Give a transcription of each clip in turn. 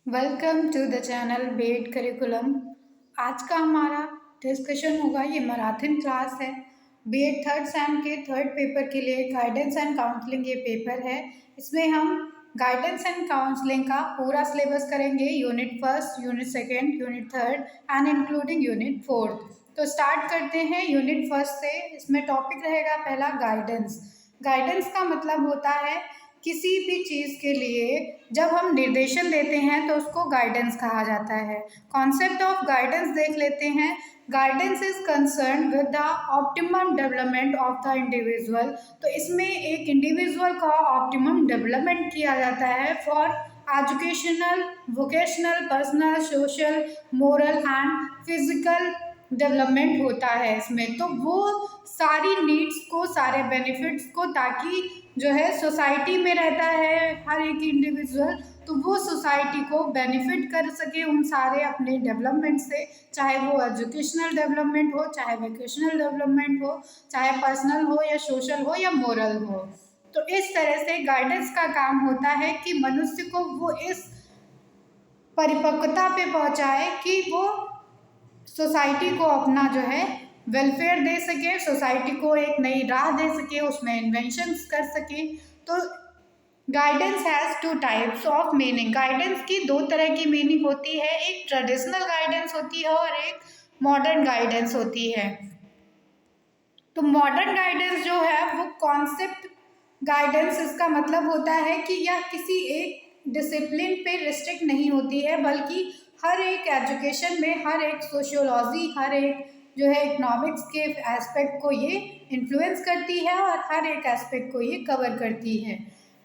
Welcome to the channel bet curriculum. आज का हमारा डिस्कशन होगा, ये मैराथन क्लास है। बीएड थर्ड सेम के थर्ड पेपर के लिए गाइडेंस एंड काउंसलिंग ये पेपर है। इसमें हम गाइडेंस एंड काउंसलिंग का पूरा सिलेबस करेंगे, unit first, unit second, unit third and including unit fourth. तो स्टार्ट करते हैं यूनिट फर्स्ट से। इसमें टॉपिक रहेगा पहला गाइडेंस। गाइडेंस का मतलब होता है किसी भी चीज़ के लिए जब हम निर्देशन देते हैं तो उसको गाइडेंस कहा जाता है। कॉन्सेप्ट ऑफ गाइडेंस देख लेते हैं। Guidance is concern with the optimum development of the individual. तो इसमें एक इंडिविजुअल का ऑप्टिमम डेवलपमेंट किया जाता है for educational, vocational, personal, social, moral and physical development होता है इसमें। तो वो सारी नीड्स को, सारे बेनिफिट्स को, ताकि जो है सोसाइटी में रहता है हर एक इंडिविजुअल, तो वो सोसाइटी को बेनिफिट कर सके उन सारे अपने डेवलपमेंट से, चाहे वो एजुकेशनल डेवलपमेंट हो, चाहे वोकेशनल डेवलपमेंट हो, चाहे पर्सनल हो या सोशल हो या मोरल हो। तो इस तरह से गाइडेंस का काम होता है कि मनुष्य को वो इस परिपक्वता पे पहुंचाए कि वो सोसाइटी को अपना जो है वेलफेयर दे सके, सोसाइटी को एक नई राह दे सके, उसमें इन्वेंशंस कर सके। तो guidance has two types of meaning. Guidance की दो तरह की मीनिंग होती है, एक ट्रेडिशनल गाइडेंस होती है और एक मॉडर्न गाइडेंस होती है। तो मॉडर्न गाइडेंस जो है वो कॉन्सेप्ट गाइडेंस, इसका मतलब होता है कि यह किसी एक डिसिप्लिन पे रिस्ट्रिक्ट नहीं होती है, बल्कि हर एक एजुकेशन में, हर एक सोशियोलॉजी, हर एक जो है इकोनॉमिक्स के एस्पेक्ट को ये इन्फ्लुएंस करती है और हर एक एस्पेक्ट को ये कवर करती है।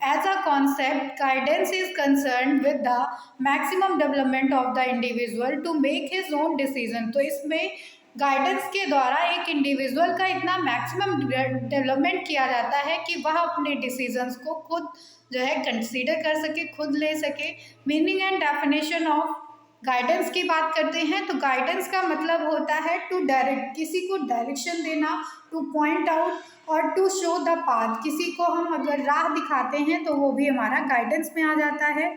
As a concept, guidance is concern with the maximum development of the individual to make his own decision. तो इसमें गाइडेंस के द्वारा एक इंडिविजुअल का इतना मैक्सिमम डेवलपमेंट किया जाता है कि वह अपने डिसीजंस को खुद जो है कंसीडर कर सके, खुद ले सके। Meaning and definition of guidance की बात करते हैं तो गाइडेंस का मतलब होता है टू डायरेक्ट, किसी को डायरेक्शन देना, टू पॉइंट आउट और टू शो द पाथ। किसी को हम अगर राह दिखाते हैं तो वो भी हमारा गाइडेंस में आ जाता है।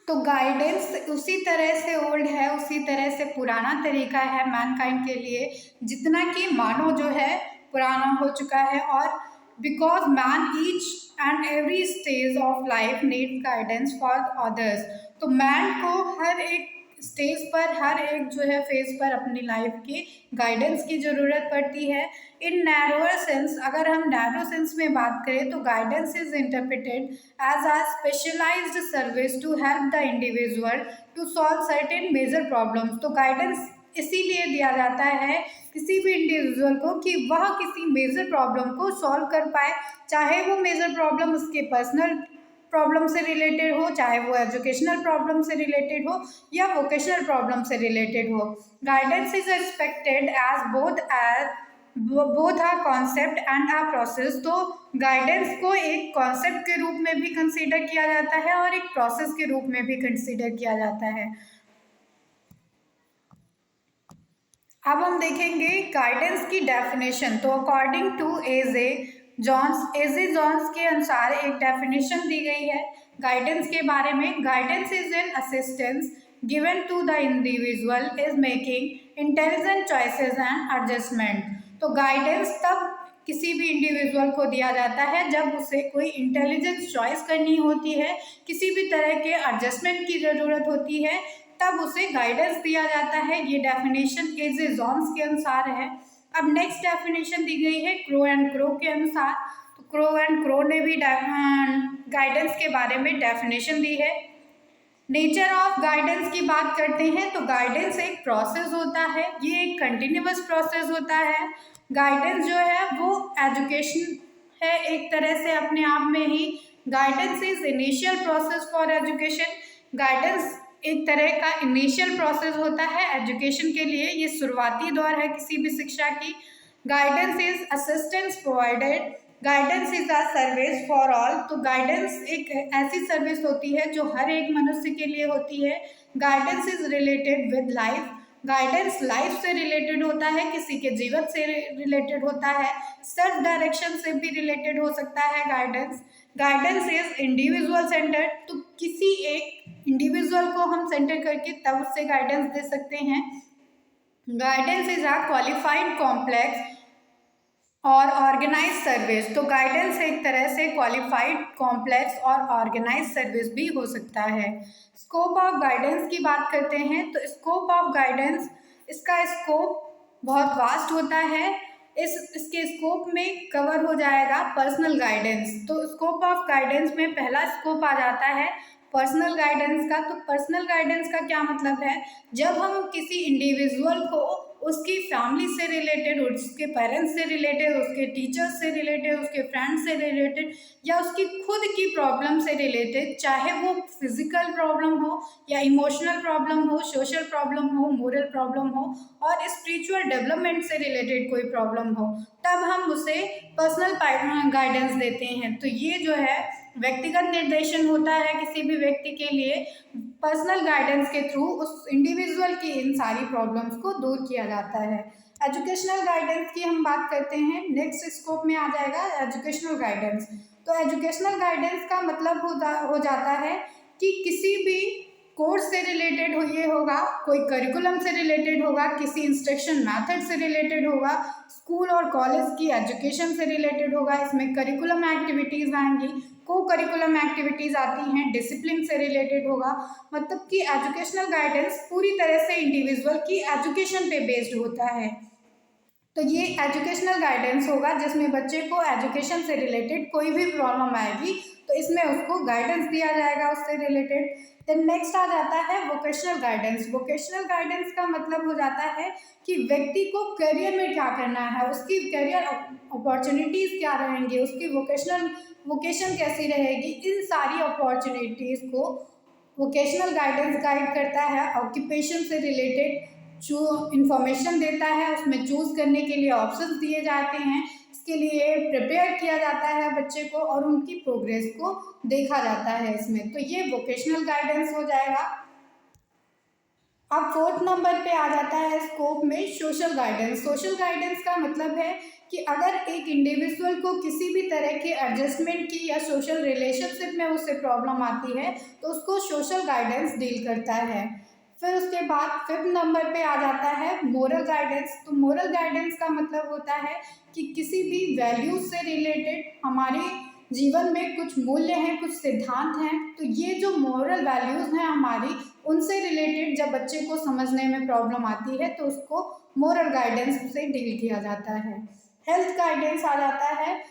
तो गाइडेंस उसी तरह से ओल्ड है, उसी तरह से पुराना तरीका है मैनकाइंड के लिए, जितना कि मानव जो है पुराना हो चुका है। और because man each and every stage of life need guidance for others. तो मैन को हर एक स्टेज पर, हर एक जो है फेज पर अपनी लाइफ की गाइडेंस की ज़रूरत पड़ती है। इन नैरोअर सेंस, अगर हम नैरो सेंस में बात करें तो guidance is interpreted as a specialised service to help the individual to solve certain major problems. तो गाइडेंस इसीलिए दिया जाता है किसी भी इंडिविजुअल को कि वह किसी मेजर प्रॉब्लम को सॉल्व कर पाए, चाहे वो मेजर प्रॉब्लम उसके पर्सनल प्रॉब्लम से रिलेटेड हो, चाहे वो एजुकेशनल प्रॉब्लम से रिलेटेड हो या वोकेशनल प्रॉब्लम से रिलेटेड हो। Guidance is expected as both a concept and a process. तो गाइडेंस को एक कॉन्सेप्ट के रूप में भी कंसीडर किया जाता है और एक प्रोसेस के रूप में भी कंसीडर किया जाता है। अब हम देखेंगे गाइडेंस की डेफिनेशन। तो अकॉर्डिंग टू एजे जॉन्स के अनुसार एक डेफिनेशन दी गई है गाइडेंस के बारे में। Guidance is an assistance given to the individual is making intelligent choices and adjustment. तो गाइडेंस तब किसी भी इंडिविजुअल को दिया जाता है जब उसे कोई इंटेलिजेंस चॉइस करनी होती है, किसी भी तरह के एडजस्टमेंट की ज़रूरत होती है, तब उसे गाइडेंस दिया जाता है। ये डेफिनेशन एजे जॉन्स के अनुसार है। अब नेक्स्ट डेफिनेशन दी गई है क्रो एंड क्रो के अनुसार। तो क्रो एंड क्रो ने भी गाइडेंस के बारे में डेफिनेशन दी है। नेचर ऑफ गाइडेंस की बात करते हैं तो गाइडेंस एक प्रोसेस होता है, ये एक कंटिन्यूअस प्रोसेस होता है। गाइडेंस जो है वो एजुकेशन है एक तरह से अपने आप में ही। Guidance is initial process for education. Guidance एक तरह का इनिशियल प्रोसेस होता है एजुकेशन के लिए, ये शुरुआती दौर है किसी भी शिक्षा की। Guidance is assistance provided. Guidance is a service for all. तो गाइडेंस एक ऐसी सर्विस होती है जो हर एक मनुष्य के लिए होती है। Guidance is related with life. Guidance life से रिलेटेड होता है, किसी के जीवन से रिलेटेड होता है, सेल्फ डायरेक्शन से भी रिलेटेड हो सकता है guidance. Guidance is individual centre, तो किसी एक इंडिविजुअल को हम सेंटर करके तब उससे गाइडेंस दे सकते हैं। Guidance is a qualified complex और ऑर्गेनाइज सर्विस, तो गाइडेंस एक तरह से क्वालिफाइड कॉम्प्लेक्स और ऑर्गेनाइज सर्विस भी हो सकता है। स्कोप ऑफ गाइडेंस की बात करते हैं, तो स्कोप ऑफ गाइडेंस, इसका स्कोप बहुत वास्ट होता है। इसके स्कोप में कवर हो जाएगा पर्सनल गाइडेंस। तो स्कोप ऑफ गाइडेंस में पहला स्कोप आ जाता है पर्सनल गाइडेंस का। तो पर्सनल गाइडेंस का क्या मतलब है, जब हम किसी इंडिविजुअल को उसकी फैमिली से रिलेटेड, उसके पेरेंट्स से रिलेटेड, उसके टीचर्स से रिलेटेड, उसके फ्रेंड्स से रिलेटेड या उसकी खुद की प्रॉब्लम से रिलेटेड, चाहे वो फिजिकल प्रॉब्लम हो या इमोशनल प्रॉब्लम हो, सोशल प्रॉब्लम हो, मोरल प्रॉब्लम हो और स्पिरिचुअल डेवलपमेंट से रिलेटेड कोई प्रॉब्लम हो, तब हम उसे पर्सनल गाइडेंस देते हैं। तो ये जो है व्यक्तिगत निर्देशन होता है किसी भी व्यक्ति के लिए। पर्सनल गाइडेंस के थ्रू उस इंडिविजुअल की इन सारी प्रॉब्लम्स को दूर किया जाता है। एजुकेशनल गाइडेंस की हम बात करते हैं, नेक्स्ट स्कोप में आ जाएगा एजुकेशनल गाइडेंस। तो एजुकेशनल गाइडेंस का मतलब हो जाता है कि किसी भी कोर्स से रिलेटेड ये होगा, कोई करिकुलम से रिलेटेड होगा, किसी इंस्ट्रक्शन मेथड से रिलेटेड होगा, स्कूल और कॉलेज की एजुकेशन से रिलेटेड होगा। इसमें करिकुलम एक्टिविटीज़ आएंगी, को करिकुलम एक्टिविटीज़ आती हैं, डिसिप्लिन से रिलेटेड होगा। मतलब कि एजुकेशनल गाइडेंस पूरी तरह से इंडिविजुअल की एजुकेशन पे बेस्ड होता है। तो ये एजुकेशनल गाइडेंस होगा जिसमें बच्चे को एजुकेशन से रिलेटेड कोई भी प्रॉब्लम आएगी तो इसमें उसको गाइडेंस दिया जाएगा उससे रिलेटेड। देन नेक्स्ट आ जाता है वोकेशनल गाइडेंस। वोकेशनल गाइडेंस का मतलब हो जाता है कि व्यक्ति को करियर में क्या करना है, उसकी करियर अपॉर्चुनिटीज़ क्या रहेंगी, उसकी वोकेशन कैसी रहेगी, इन सारी अपॉर्चुनिटीज़ को वोकेशनल गाइडेंस गाइड करता है। ऑक्यूपेशन से रिलेटेड जो इंफॉर्मेशन देता है, उसमें चूज़ करने के लिए ऑप्शंस दिए जाते हैं, इसके लिए प्रिपेयर किया जाता है बच्चे को और उनकी प्रोग्रेस को देखा जाता है इसमें। तो ये वोकेशनल गाइडेंस हो जाएगा। अब फोर्थ नंबर पे आ जाता है स्कोप में सोशल गाइडेंस। सोशल गाइडेंस का मतलब है कि अगर एक इंडिविजुअल को किसी भी तरह के एडजस्टमेंट की या सोशल रिलेशनशिप में उससे प्रॉब्लम आती है तो उसको सोशल गाइडेंस डील करता है। फिर उसके बाद फिफ्थ नंबर पे आ जाता है मोरल गाइडेंस। तो मोरल गाइडेंस का मतलब होता है कि किसी भी वैल्यूज से रिलेटेड हमारे जीवन में कुछ मूल्य हैं, कुछ सिद्धांत हैं, तो ये जो मोरल वैल्यूज हैं हमारी, उनसे रिलेटेड जब बच्चे को समझने में प्रॉब्लम आती है तो उसको मोरल गाइडेंस से डील किया जाता है। हेल्थ गाइडेंस आ जाता है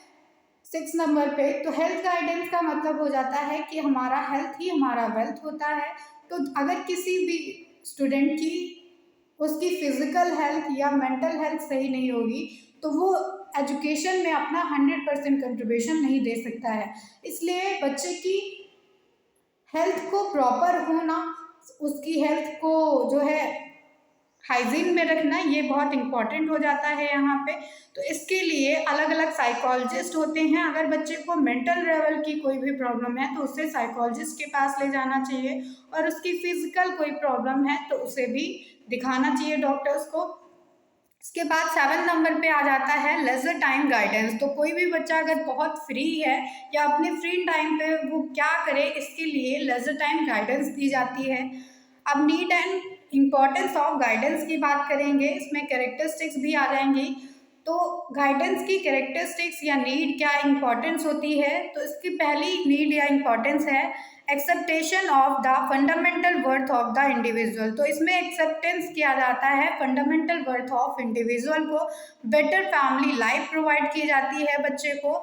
6 नंबर पे। तो हेल्थ गाइडेंस का मतलब हो जाता है कि हमारा हेल्थ ही हमारा वेल्थ होता है। तो अगर किसी भी स्टूडेंट की उसकी फिजिकल हेल्थ या मेंटल हेल्थ सही नहीं होगी तो वो एजुकेशन में अपना 100% कंट्रीब्यूशन नहीं दे सकता है। इसलिए बच्चे की हेल्थ को प्रॉपर होना, उसकी हेल्थ को जो है हाइजीन में रखना, ये बहुत इंपॉर्टेंट हो जाता है यहाँ पे। तो इसके लिए अलग अलग साइकोलॉजिस्ट होते हैं। अगर बच्चे को मेंटल लेवल की कोई भी प्रॉब्लम है तो उसे साइकोलॉजिस्ट के पास ले जाना चाहिए, और उसकी फिजिकल कोई प्रॉब्लम है तो उसे भी दिखाना चाहिए डॉक्टर्स को। इसके बाद 7 नंबर पे आ जाता है लेजर टाइम गाइडेंस। तो कोई भी बच्चा अगर बहुत फ्री है या अपने फ्री टाइम पे वो क्या करे, इसके लिए लेजर टाइम गाइडेंस दी जाती है। अब need and importance of guidance की बात करेंगे, इसमें कैरेक्टरिस्टिक्स भी आ जाएंगी। तो गाइडेंस की कैरेक्टरिस्टिक्स या नीड क्या इम्पॉर्टेंस होती है, तो इसकी पहली नीड या इम्पॉर्टेंस है acceptation of the fundamental worth of the individual. तो इसमें एक्सेप्टेंस किया जाता है फंडामेंटल वर्थ ऑफ इंडिविजुअल को। बेटर फैमिली लाइफ प्रोवाइड की जाती है बच्चे को।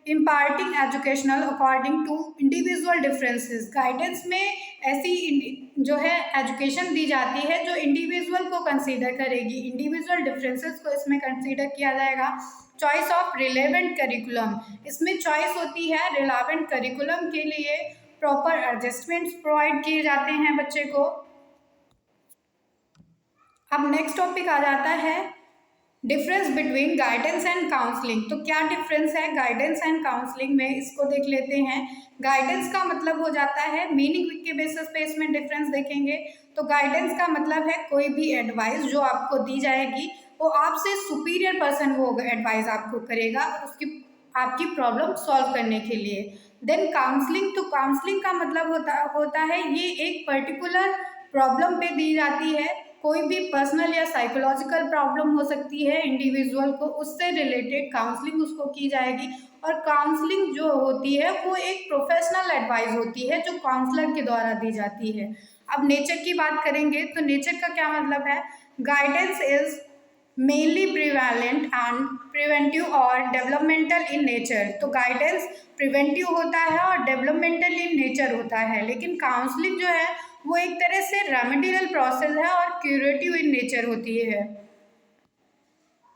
Imparting educational according to individual differences. Guidance में ऐसी जो है एजुकेशन दी जाती है जो इंडिविजुअल को कंसीडर करेगी, इंडिविजुअल डिफरेंसेस को इसमें कंसीडर किया जाएगा। चॉइस ऑफ रिलेवेंट करिकुलम, इसमें चॉइस होती है रिलेवेंट करिकुलम के लिए प्रॉपर एडजस्टमेंट्स प्रोवाइड किए जाते हैं बच्चे को। अब नेक्स्ट टॉपिक आ जाता है difference between guidance and counselling. तो क्या डिफरेंस है गाइडेंस एंड काउंसलिंग में, इसको देख लेते हैं। गाइडेंस का मतलब हो जाता है, मीनिंग के बेसिस पे इसमें डिफरेंस देखेंगे। तो गाइडेंस का मतलब है कोई भी एडवाइस जो आपको दी जाएगी वो आपसे सुपीरियर पर्सन वो एडवाइस आपको करेगा उसकी आपकी प्रॉब्लम सॉल्व करने के लिए। देन काउंसलिंग, तो काउंसलिंग का मतलब होता है ये एक पर्टिकुलर प्रॉब्लम पे दी जाती है। कोई भी पर्सनल या साइकोलॉजिकल प्रॉब्लम हो सकती है इंडिविजुअल को, उससे रिलेटेड काउंसलिंग उसको की जाएगी। और काउंसलिंग जो होती है वो एक प्रोफेशनल एडवाइस होती है जो काउंसलर के द्वारा दी जाती है। अब नेचर की बात करेंगे तो नेचर का क्या मतलब है। Guidance is mainly prevalent and preventive और डेवलपमेंटल इन नेचर। तो गाइडेंस प्रिवेंटिव होता है और डेवलपमेंटल इन नेचर होता है, लेकिन काउंसलिंग जो है वो एक तरह से रेमेडियल प्रोसेस है और क्यूरेटिव इन नेचर होती है।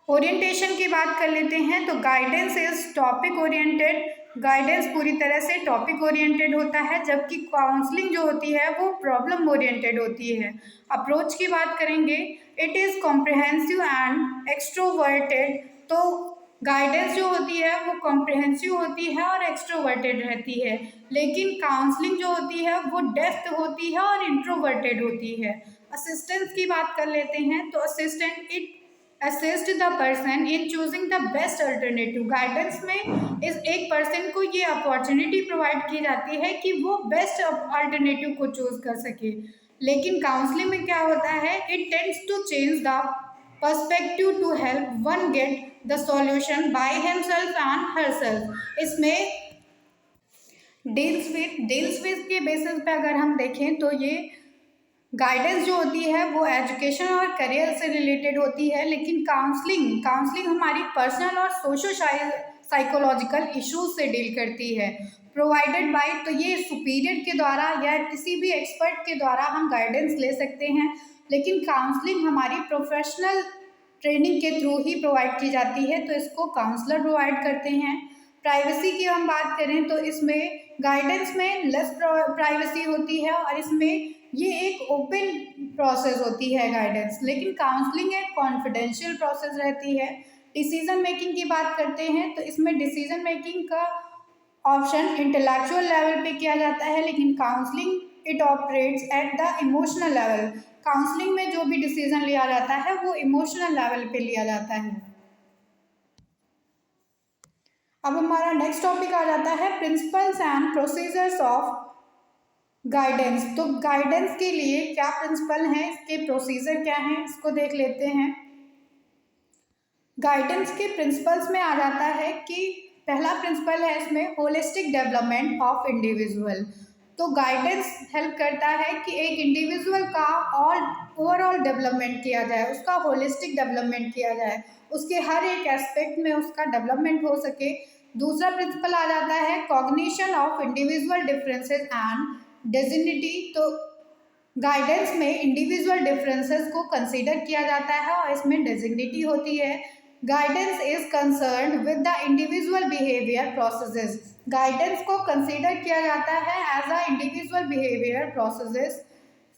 ओरिएंटेशन की बात कर लेते हैं। तो guidance is topic oriented, guidance पूरी तरह से टॉपिक ओरिएंटेड होता है, जबकि काउंसलिंग जो होती है वो प्रॉब्लम ओरिएंटेड होती है। अप्रोच की बात करेंगे, it is comprehensive and extroverted. तो गाइडेंस जो होती है वो कॉम्प्रिहेंसिव होती है और एक्सट्रोवर्टेड रहती है, लेकिन काउंसलिंग जो होती है वो डेप्थ होती है और इंट्रोवर्टेड होती है। असिस्टेंस की बात कर लेते हैं। तो assistant it assist the person in choosing the best alternative. Guidance में इस एक पर्सन को ये अपॉर्चुनिटी प्रोवाइड की जाती है कि वो बेस्ट अल्टरनेटिव को चूज कर सके, लेकिन काउंसलिंग में क्या होता है, it tends to change the perspective to help one get the solution by himself and herself. इसमें डील्स विद के बेसिस पे अगर हम देखें तो ये गाइडेंस जो होती है वो एजुकेशन और करियर से रिलेटेड होती है, लेकिन काउंसलिंग हमारी पर्सनल और सोशो साइकोलॉजिकल इश्यूज से डील करती है। प्रोवाइडेड बाय, तो ये सुपीरियर के द्वारा या किसी भी एक्सपर्ट के द्वारा हम गाइडेंस ले सकते हैं, लेकिन काउंसलिंग हमारी प्रोफेशनल ट्रेनिंग के थ्रू ही प्रोवाइड की जाती है, तो इसको काउंसलर प्रोवाइड करते हैं। प्राइवेसी की हम बात करें तो इसमें गाइडेंस में लेस प्राइवेसी होती है और इसमें ये एक ओपन प्रोसेस होती है गाइडेंस, लेकिन काउंसलिंग एक कॉन्फिडेंशियल प्रोसेस रहती है। डिसीजन मेकिंग की बात करते हैं तो इसमें डिसीजन मेकिंग का ऑप्शन इंटेलेक्चुअल लेवल पे किया जाता है, लेकिन counselling it operates at the emotional level. Counselling में जो भी डिसीजन लिया जाता है वो इमोशनल लेवल पे लिया जाता है। अब हमारा नेक्स्ट टॉपिक आ जाता है principles and procedures of guidance. तो गाइडेंस के लिए क्या प्रिंसिपल हैं, इसके प्रोसीजर क्या हैं, इसको देख लेते हैं। गाइडेंस के प्रिंसिपल्स में आ जाता है कि पहला प्रिंसिपल है इसमें होलिस्टिक डेवलपमेंट ऑफ इंडिविजुअल। तो गाइडेंस हेल्प करता है कि एक इंडिविजुअल का ओवरऑल डेवलपमेंट किया जाए, उसका होलिस्टिक डेवलपमेंट किया जाए, उसके हर एक एस्पेक्ट में उसका डेवलपमेंट हो सके। दूसरा प्रिंसिपल आ जाता है cognition of individual differences and dignity. तो गाइडेंस में इंडिविजुअल डिफरेंसेस को कंसीडर किया जाता है और इसमें डिजिग्निटी होती है। Guidance is concern with the individual behaviour processes. Guidance को कंसीडर किया जाता है as a individual behaviour processes.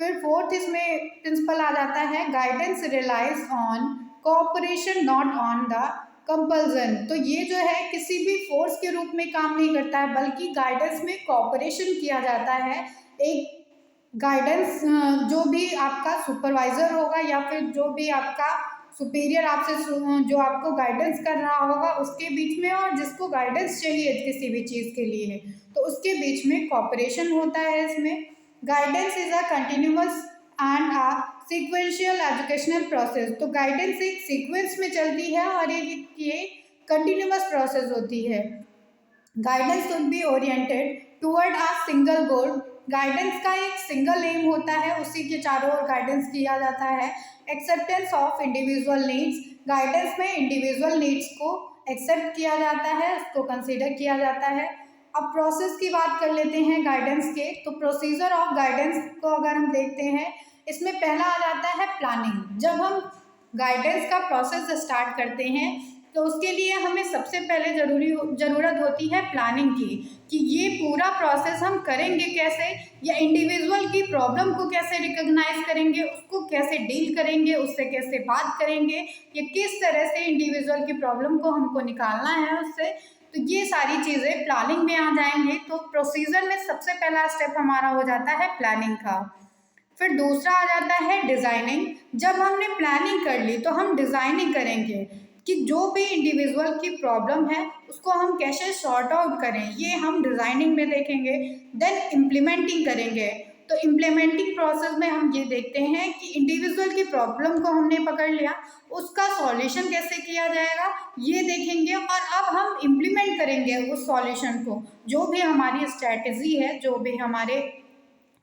फिर फोर्थ इसमें प्रिंसिपल आ जाता है guidance relies on cooperation not on the compulsion. तो ये जो है किसी भी फोर्स के रूप में काम नहीं करता है, बल्कि गाइडेंस में कोऑपरेशन किया जाता है। एक गाइडेंस जो भी आपका सुपरवाइजर होगा या फिर जो भी आपका सुपीरियर आपसे जो आपको गाइडेंस कर रहा होगा उसके बीच में, और जिसको गाइडेंस चाहिए किसी भी चीज़ के लिए तो उसके बीच में कोऑपरेशन होता है। इसमें guidance is a continuous and a sequential educational process. तो गाइडेंस एक सीक्वेंस में चलती है और ये कंटिन्यूअस प्रोसेस होती है। Guidance should be oriented toward a single goal. Guidance का एक सिंगल एम होता है, उसी के चारों ओर गाइडेंस किया जाता है। Acceptance of individual needs. Guidance में इंडिविजुअल नीड्स को एक्सेप्ट किया जाता है, उसको कंसीडर किया जाता है। अब प्रोसेस की बात कर लेते हैं गाइडेंस के। तो प्रोसीजर ऑफ गाइडेंस को अगर हम देखते हैं, इसमें पहला आ जाता है प्लानिंग। जब हम गाइडेंस का प्रोसेस स्टार्ट करते हैं तो उसके लिए हमें सबसे पहले ज़रूरत होती है प्लानिंग की, कि ये पूरा प्रोसेस हम करेंगे कैसे, या इंडिविजुअल की प्रॉब्लम को कैसे रिकॉग्नाइज करेंगे, उसको कैसे डील करेंगे, उससे कैसे बात करेंगे, या किस तरह से इंडिविजुअल की प्रॉब्लम को हमको निकालना है उससे। तो ये सारी चीज़ें प्लानिंग में आ जाएंगे। तो प्रोसीजर में सबसे पहला स्टेप हमारा हो जाता है प्लानिंग का। फिर दूसरा आ जाता है डिज़ाइनिंग। जब हमने प्लानिंग कर ली तो हम डिज़ाइनिंग करेंगे कि जो भी इंडिविजुअल की प्रॉब्लम है उसको हम कैसे सॉर्ट आउट करें, ये हम डिज़ाइनिंग में देखेंगे। देन इम्प्लीमेंटिंग करेंगे। तो इम्प्लीमेंटिंग प्रोसेस में हम ये देखते हैं कि इंडिविजुअल की प्रॉब्लम को हमने पकड़ लिया, उसका सॉल्यूशन कैसे किया जाएगा ये देखेंगे, और अब हम इम्प्लीमेंट करेंगे उस सॉल्यूशन को। जो भी हमारी स्ट्रैटेजी है, जो भी हमारे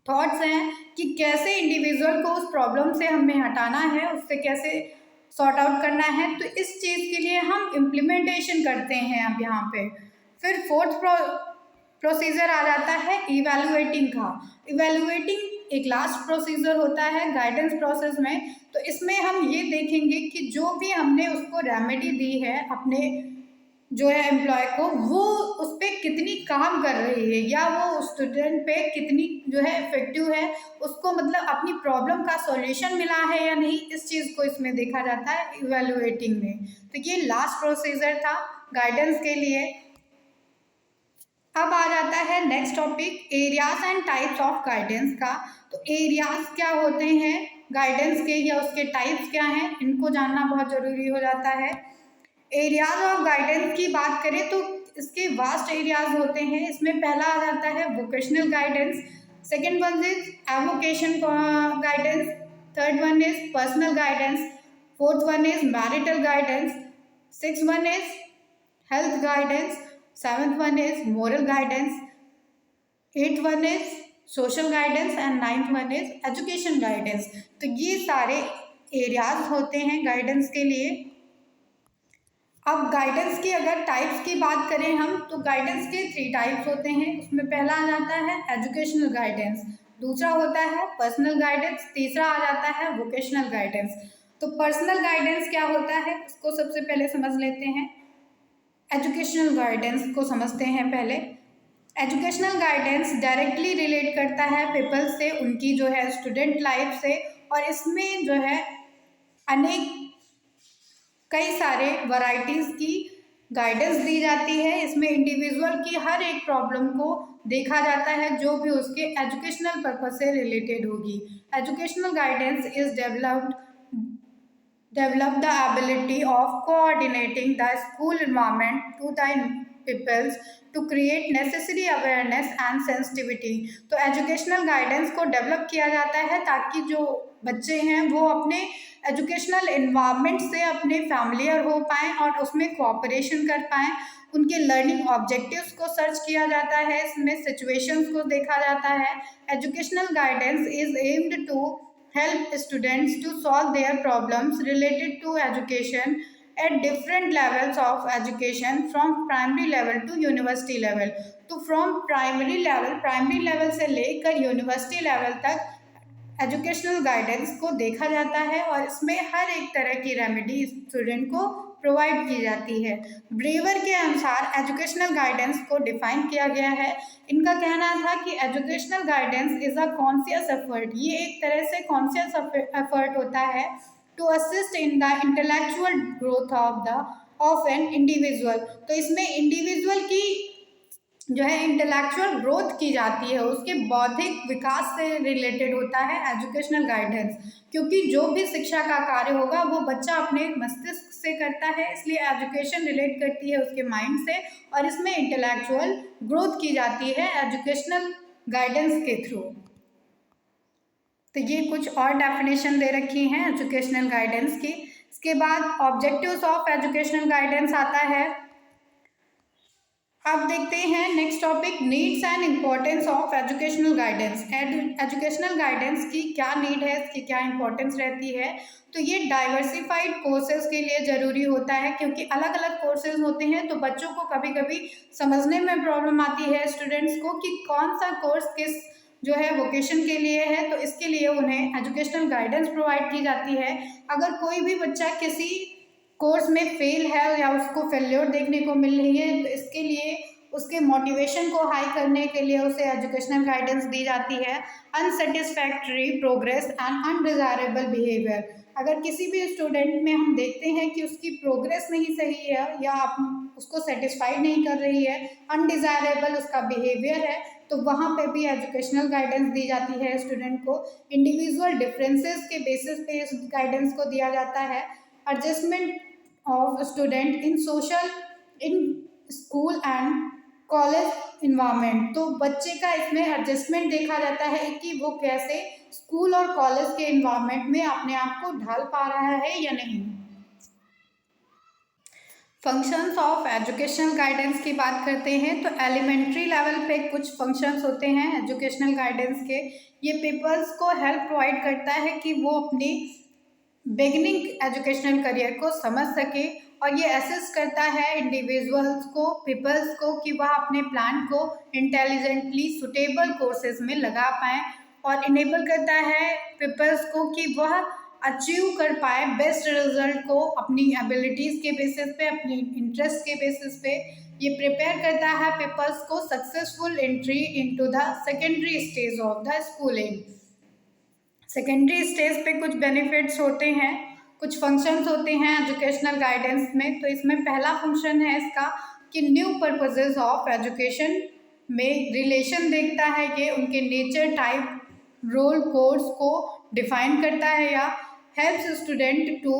थॉट्स हैं कि कैसे इंडिविजुअल को उस प्रॉब्लम से हमें हटाना है, उससे कैसे सॉर्ट आउट करना है, तो इस चीज़ के लिए हम इम्प्लीमेंटेशन करते हैं अब यहाँ पे। फिर फोर्थ प्रोसीजर आ जाता है इवैल्यूएटिंग का। इवैल्यूएटिंग एक लास्ट प्रोसीजर होता है गाइडेंस प्रोसेस में। तो इसमें हम ये देखेंगे कि जो भी हमने उसको रेमेडी दी है अपने जो है एम्प्लॉय को, वो उस पर कितनी काम कर रही है, या वो स्टूडेंट पे कितनी जो है इफेक्टिव है, उसको मतलब अपनी प्रॉब्लम का सॉल्यूशन मिला है या नहीं, इस चीज़ को इसमें देखा जाता है इवैल्यूएटिंग में। तो ये लास्ट प्रोसीजर था गाइडेंस के लिए। अब आ जाता है next topic areas and types of guidance का। तो एरियाज क्या होते हैं गाइडेंस के, या उसके टाइप्स क्या हैं, इनको जानना बहुत ज़रूरी हो जाता है। एरियाज ऑफ गाइडेंस की बात करें तो इसके वास्ट एरियाज होते हैं। इसमें पहला आ जाता है vocational guidance, second one is avocation guidance, third one is personal guidance, fourth one is marital guidance, six one is health guidance, seventh one is moral guidance, eighth one is social guidance and ninth one is education guidance. तो ये सारे areas होते हैं guidance के लिए। अब guidance की अगर टाइप्स की बात करें हम, तो गाइडेंस के 3 टाइप्स होते हैं। उसमें पहला आ जाता है एजुकेशनल गाइडेंस, दूसरा होता है पर्सनल गाइडेंस, तीसरा आ जाता है वोकेशनल गाइडेंस। तो पर्सनल गाइडेंस क्या होता है उसको सबसे पहले समझ लेते हैं। एजुकेशनल गाइडेंस को समझते हैं पहले। एजुकेशनल गाइडेंस डायरेक्टली रिलेट करता है पीपल से, उनकी जो है स्टूडेंट लाइफ से, और इसमें जो है अनेक कई सारे वैरायटीज़ की गाइडेंस दी जाती है। इसमें इंडिविजुअल की हर एक प्रॉब्लम को देखा जाता है जो भी उसके एजुकेशनल पर्पस से रिलेटेड होगी। Educational guidance is develop the ability of coordinating the school environment to the pupils to create necessary awareness and sensitivity। तो एजुकेशनल गाइडेंस को डेवलप किया जाता है ताकि जो बच्चे हैं वो अपने एजुकेशनल इन्वायरमेंट से अपने फैमिलियर हो पाएँ और उसमें कोऑपरेशन कर पाएँ। उनके लर्निंग ऑब्जेक्टिव्स को सर्च किया जाता है, इसमें सिचुएशंस को देखा जाता है। Educational guidance is aimed to help students to solve their problems related to education at different levels of education from primary level to university level। तो from primary level से लेकर यूनिवर्सिटी लेवल तक educational guidance को देखा जाता है, और इसमें हर एक तरह की रेमेडी स्टूडेंट को प्रोवाइड की जाती है। ब्रेवर के अनुसार एजुकेशनल गाइडेंस को डिफाइन किया गया है। इनका कहना था कि educational guidance is a conscious effort, ये एक तरह से कॉन्शियस एफर्ट होता है to assist in the intellectual growth of an individual. तो इसमें इंडिविजुअल की जो है इंटेलेक्चुअल ग्रोथ की जाती है, उसके बौद्धिक विकास से रिलेटेड होता है एजुकेशनल गाइडेंस, क्योंकि जो भी शिक्षा का कार्य होगा वो बच्चा अपने मस्तिष्क से करता है, इसलिए एजुकेशन रिलेट करती है उसके माइंड से, और इसमें इंटेलेक्चुअल ग्रोथ की जाती है एजुकेशनल गाइडेंस के थ्रू। तो ये कुछ और डेफिनेशन दे रखी हैं एजुकेशनल गाइडेंस की। इसके बाद ऑब्जेक्टिव्स ऑफ एजुकेशनल गाइडेंस आता है। अब देखते हैं next topic needs and importance of educational guidance. Educational guidance की क्या नीड है, इसकी क्या इम्पोर्टेंस रहती है। तो ये डाइवर्सिफाइड कोर्सेज के लिए ज़रूरी होता है, क्योंकि अलग अलग कोर्सेज होते हैं तो बच्चों को कभी कभी समझने में प्रॉब्लम आती है स्टूडेंट्स को कि कौन सा कोर्स किस जो है वोकेशन के लिए है। तो इसके लिए उन्हें एजुकेशनल गाइडेंस प्रोवाइड की जाती है। अगर कोई भी बच्चा किसी कोर्स में फेल है या उसको फेल्योर देखने को मिल रही है, तो इसके लिए उसके मोटिवेशन को हाई करने के लिए उसे एजुकेशनल गाइडेंस दी जाती है। Unsatisfactory progress and undesirable behaviour, अगर किसी भी स्टूडेंट में हम देखते हैं कि उसकी प्रोग्रेस नहीं सही है या उसको सेटिस्फाई नहीं कर रही है, अनडिजायरेबल उसका बिहेवियर है, तो वहाँ पे भी एजुकेशनल गाइडेंस दी जाती है स्टूडेंट को। इंडिविजुअल डिफरेंसेस के बेसिस पे इस गाइडेंस को दिया जाता है। Adjustment of student in social, in school and college environment, तो बच्चे का इसमें एडजस्टमेंट देखा जाता है कि वो कैसे स्कूल और कॉलेज के इन्वायरमेंट में अपने आप को ढाल पा रहा है या नहीं। फंक्शंस ऑफ एजुकेशनल गाइडेंस की बात करते हैं तो एलिमेंट्री लेवल पे कुछ फंक्शंस होते हैं एजुकेशनल गाइडेंस के। ये पीपल्स को हेल्प प्रोवाइड करता है कि वो अपनी बिगिनिंग एजुकेशनल करियर को समझ सके, और ये असिस्ट करता है इंडिविजुअल्स को, पीपल्स को, कि वह अपने प्लान को इंटेलिजेंटली सुटेबल कोर्सेज में लगा पाएँ, और इनेबल करता है पीपल्स को कि वह अचीव कर पाए बेस्ट रिजल्ट को अपनी एबिलिटीज़ के बेसिस पे, अपनी इंटरेस्ट के बेसिस पे। ये प्रिपेयर करता है पीपल्स को successful entry into the secondary stage of the schooling. Secondary stage पे कुछ बेनिफिट्स होते हैं, कुछ फंक्शंस होते हैं एजुकेशनल गाइडेंस में। तो इसमें पहला फंक्शन है इसका कि न्यू पर्पसेस ऑफ एजुकेशन में रिलेशन देखता है, ये उनके नेचर, टाइप, रोल, कोर्स को डिफाइन करता है, या helps student to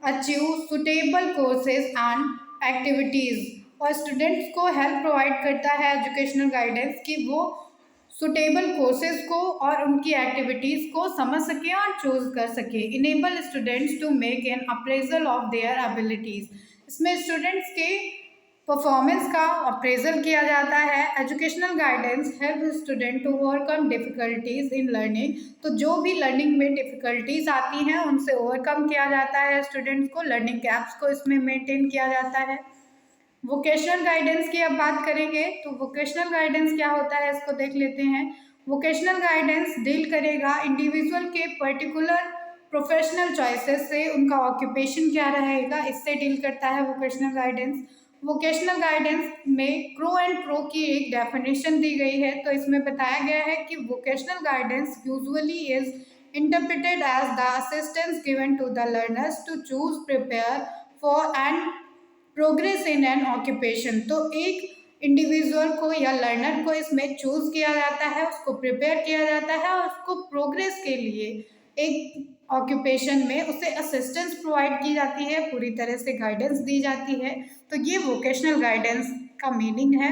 achieve suitable courses and activities, और स्टूडेंट्स को हेल्प प्रोवाइड करता है एजुकेशनल गाइडेंस कि वो सुटेबल कोर्सेज को और उनकी एक्टिविटीज़ को समझ सकें और चूज कर सकें। Enable students to make an appraisal of their abilities, इसमें स्टूडेंट्स के परफॉर्मेंस का अप्रेजल किया जाता है। Educational guidance help student to overcome difficulties in learning, तो जो भी लर्निंग में डिफ़िकल्टीज आती हैं उनसे ओवरकम किया जाता है स्टूडेंट्स को, लर्निंग गैप्स को इसमें मेंटेन किया जाता है। वोकेशनल गाइडेंस की अब बात करेंगे तो वोकेशनल गाइडेंस क्या होता है इसको देख लेते हैं। वोकेशनल गाइडेंस डील करेगा इंडिविजुअल के पर्टिकुलर प्रोफेशनल चॉइसेस से, उनका ऑक्यूपेशन क्या रहेगा, इससे डील करता है वोकेशनल गाइडेंस। वोकेशनल गाइडेंस में प्रो एंड प्रो की एक डेफिनेशन दी गई है, तो इसमें बताया गया है कि vocational guidance usually is interpreted as the assistance given to the learners to choose, prepare for and progress in an occupation, तो एक इंडिविजुअल को या लर्नर को इसमें चूज किया जाता है, उसको प्रिपेयर किया जाता है और उसको प्रोग्रेस के लिए एक ऑक्यूपेशन में उसे असिस्टेंस प्रोवाइड की जाती है, पूरी तरह से गाइडेंस दी जाती है। तो ये वोकेशनल गाइडेंस का मीनिंग है।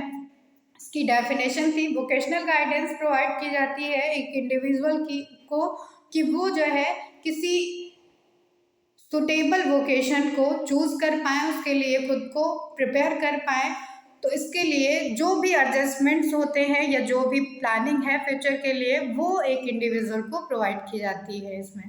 इसकी डेफिनेशन थी, वोकेशनल गाइडेंस प्रोवाइड की जाती है एक इंडिविजुअल को कि वो जो है किसी सुटेबल वोकेशन को चूज़ कर पाएँ, उसके लिए खुद को प्रिपेयर कर पाएँ। तो इसके लिए जो भी एडजस्टमेंट्स होते हैं या जो भी प्लानिंग है फ्यूचर के लिए, वो एक इंडिविजुअल को प्रोवाइड की जाती है। इसमें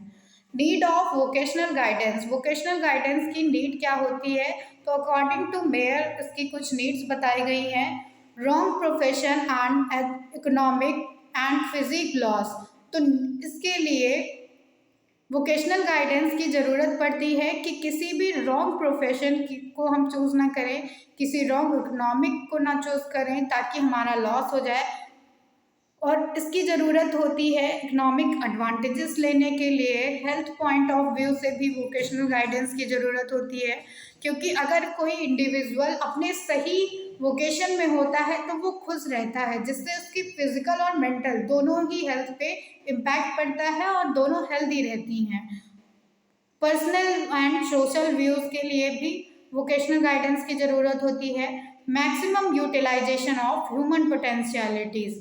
need of vocational guidance, vocational guidance की नीड क्या होती है, तो अकॉर्डिंग टू मेयर इसकी कुछ नीड्स बताई गई हैं। Wrong profession and economic and physic loss, तो इसके लिए वोकेशनल गाइडेंस की ज़रूरत पड़ती है कि किसी भी रॉन्ग प्रोफेशन को हम चूज़ ना करें, किसी रॉन्ग इकोनॉमिक को ना चूज़ करें ताकि हमारा लॉस हो जाए, और इसकी ज़रूरत होती है इकोनॉमिक एडवांटेजेस लेने के लिए। हेल्थ पॉइंट ऑफ व्यू से भी वोकेशनल गाइडेंस की ज़रूरत होती है, क्योंकि अगर कोई इंडिविजुअल अपने सही वोकेशन में होता है तो वो खुश रहता है, जिससे उसकी फिजिकल और मेंटल दोनों ही हेल्थ पे इम्पैक्ट पड़ता है और दोनों हेल्दी रहती हैं। पर्सनल एंड सोशल व्यूज़ के लिए भी वोकेशनल गाइडेंस की ज़रूरत होती है। मैक्सिमम यूटिलाइजेशन ऑफ ह्यूमन पोटेंशियलिटीज़,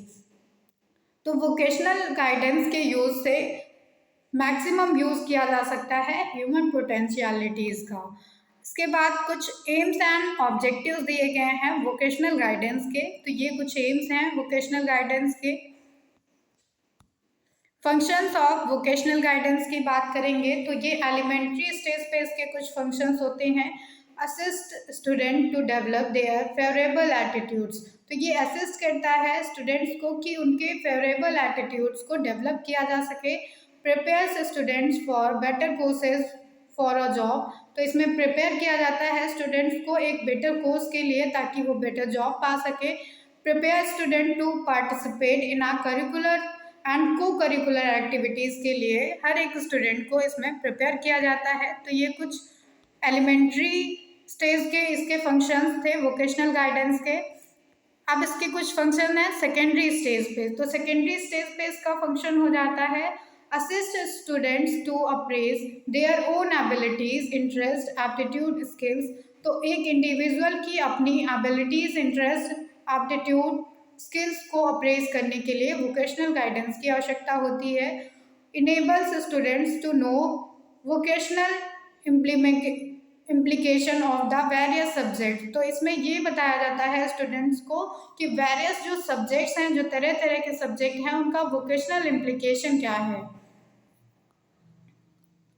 तो वोकेशनल गाइडेंस के यूज़ से मैक्सिमम यूज़ किया जा सकता है ह्यूमन पोटेंशियलिटीज़ का। इसके बाद कुछ एम्स एंड ऑब्जेक्टिव्स दिए गए हैं वोकेशनल गाइडेंस के, तो ये कुछ एम्स हैं वोकेशनल गाइडेंस के। फंक्शंस ऑफ वोकेशनल गाइडेंस की बात करेंगे तो ये एलिमेंट्री स्टेज पे इसके कुछ फंक्शंस होते हैं। Assist student to develop their favourable attitudes, तो ये असिस्ट करता है स्टूडेंट्स को कि उनके फेवरेबल एटीट्यूड्स को डेवलप किया जा सके। Prepares students for better courses for a job. तो इसमें प्रिपेयर किया जाता है स्टूडेंट्स को एक बेटर कोर्स के लिए ताकि वो बेटर जॉब पा सके। Prepare student to participate in uh curricular and co-curricular activities के लिए हर एक स्टूडेंट को इसमें प्रिपेयर किया जाता है। तो ये कुछ एलिमेंट्री स्टेज के इसके फंक्शंस थे वोकेशनल गाइडेंस के। अब इसके कुछ फंक्शन है सेकेंडरी स्टेज पे। तो सेकेंडरी स्टेज पे इसका फंक्शन हो जाता है assist students to appraise their own abilities, interest, aptitude, skills. तो एक इंडिविजुअल की अपनी एबिलिटीज, इंटरेस्ट, एप्टीट्यूड, स्किल्स को अप्रेज करने के लिए वोकेशनल गाइडेंस की आवश्यकता होती है। Enables students to know vocational implication of the various subject. तो इसमें ये बताया जाता है स्टूडेंट्स को कि वेरियस जो सब्जेक्ट्स हैं, जो तरह तरह के सब्जेक्ट हैं, उनका वोकेशनल इम्प्लीकेशन क्या है।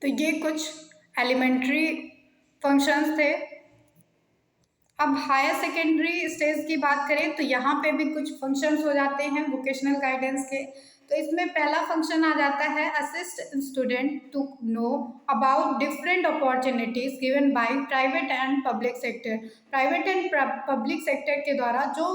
तो ये कुछ एलिमेंट्री फंक्शंस थे। अब हायर सेकेंडरी स्टेज की बात करें तो यहाँ पे भी कुछ फंक्शंस हो जाते हैं वोकेशनल गाइडेंस के। तो इसमें पहला फंक्शन आ जाता है assist student to know about different opportunities given by private and public sector. Private and public sector के द्वारा जो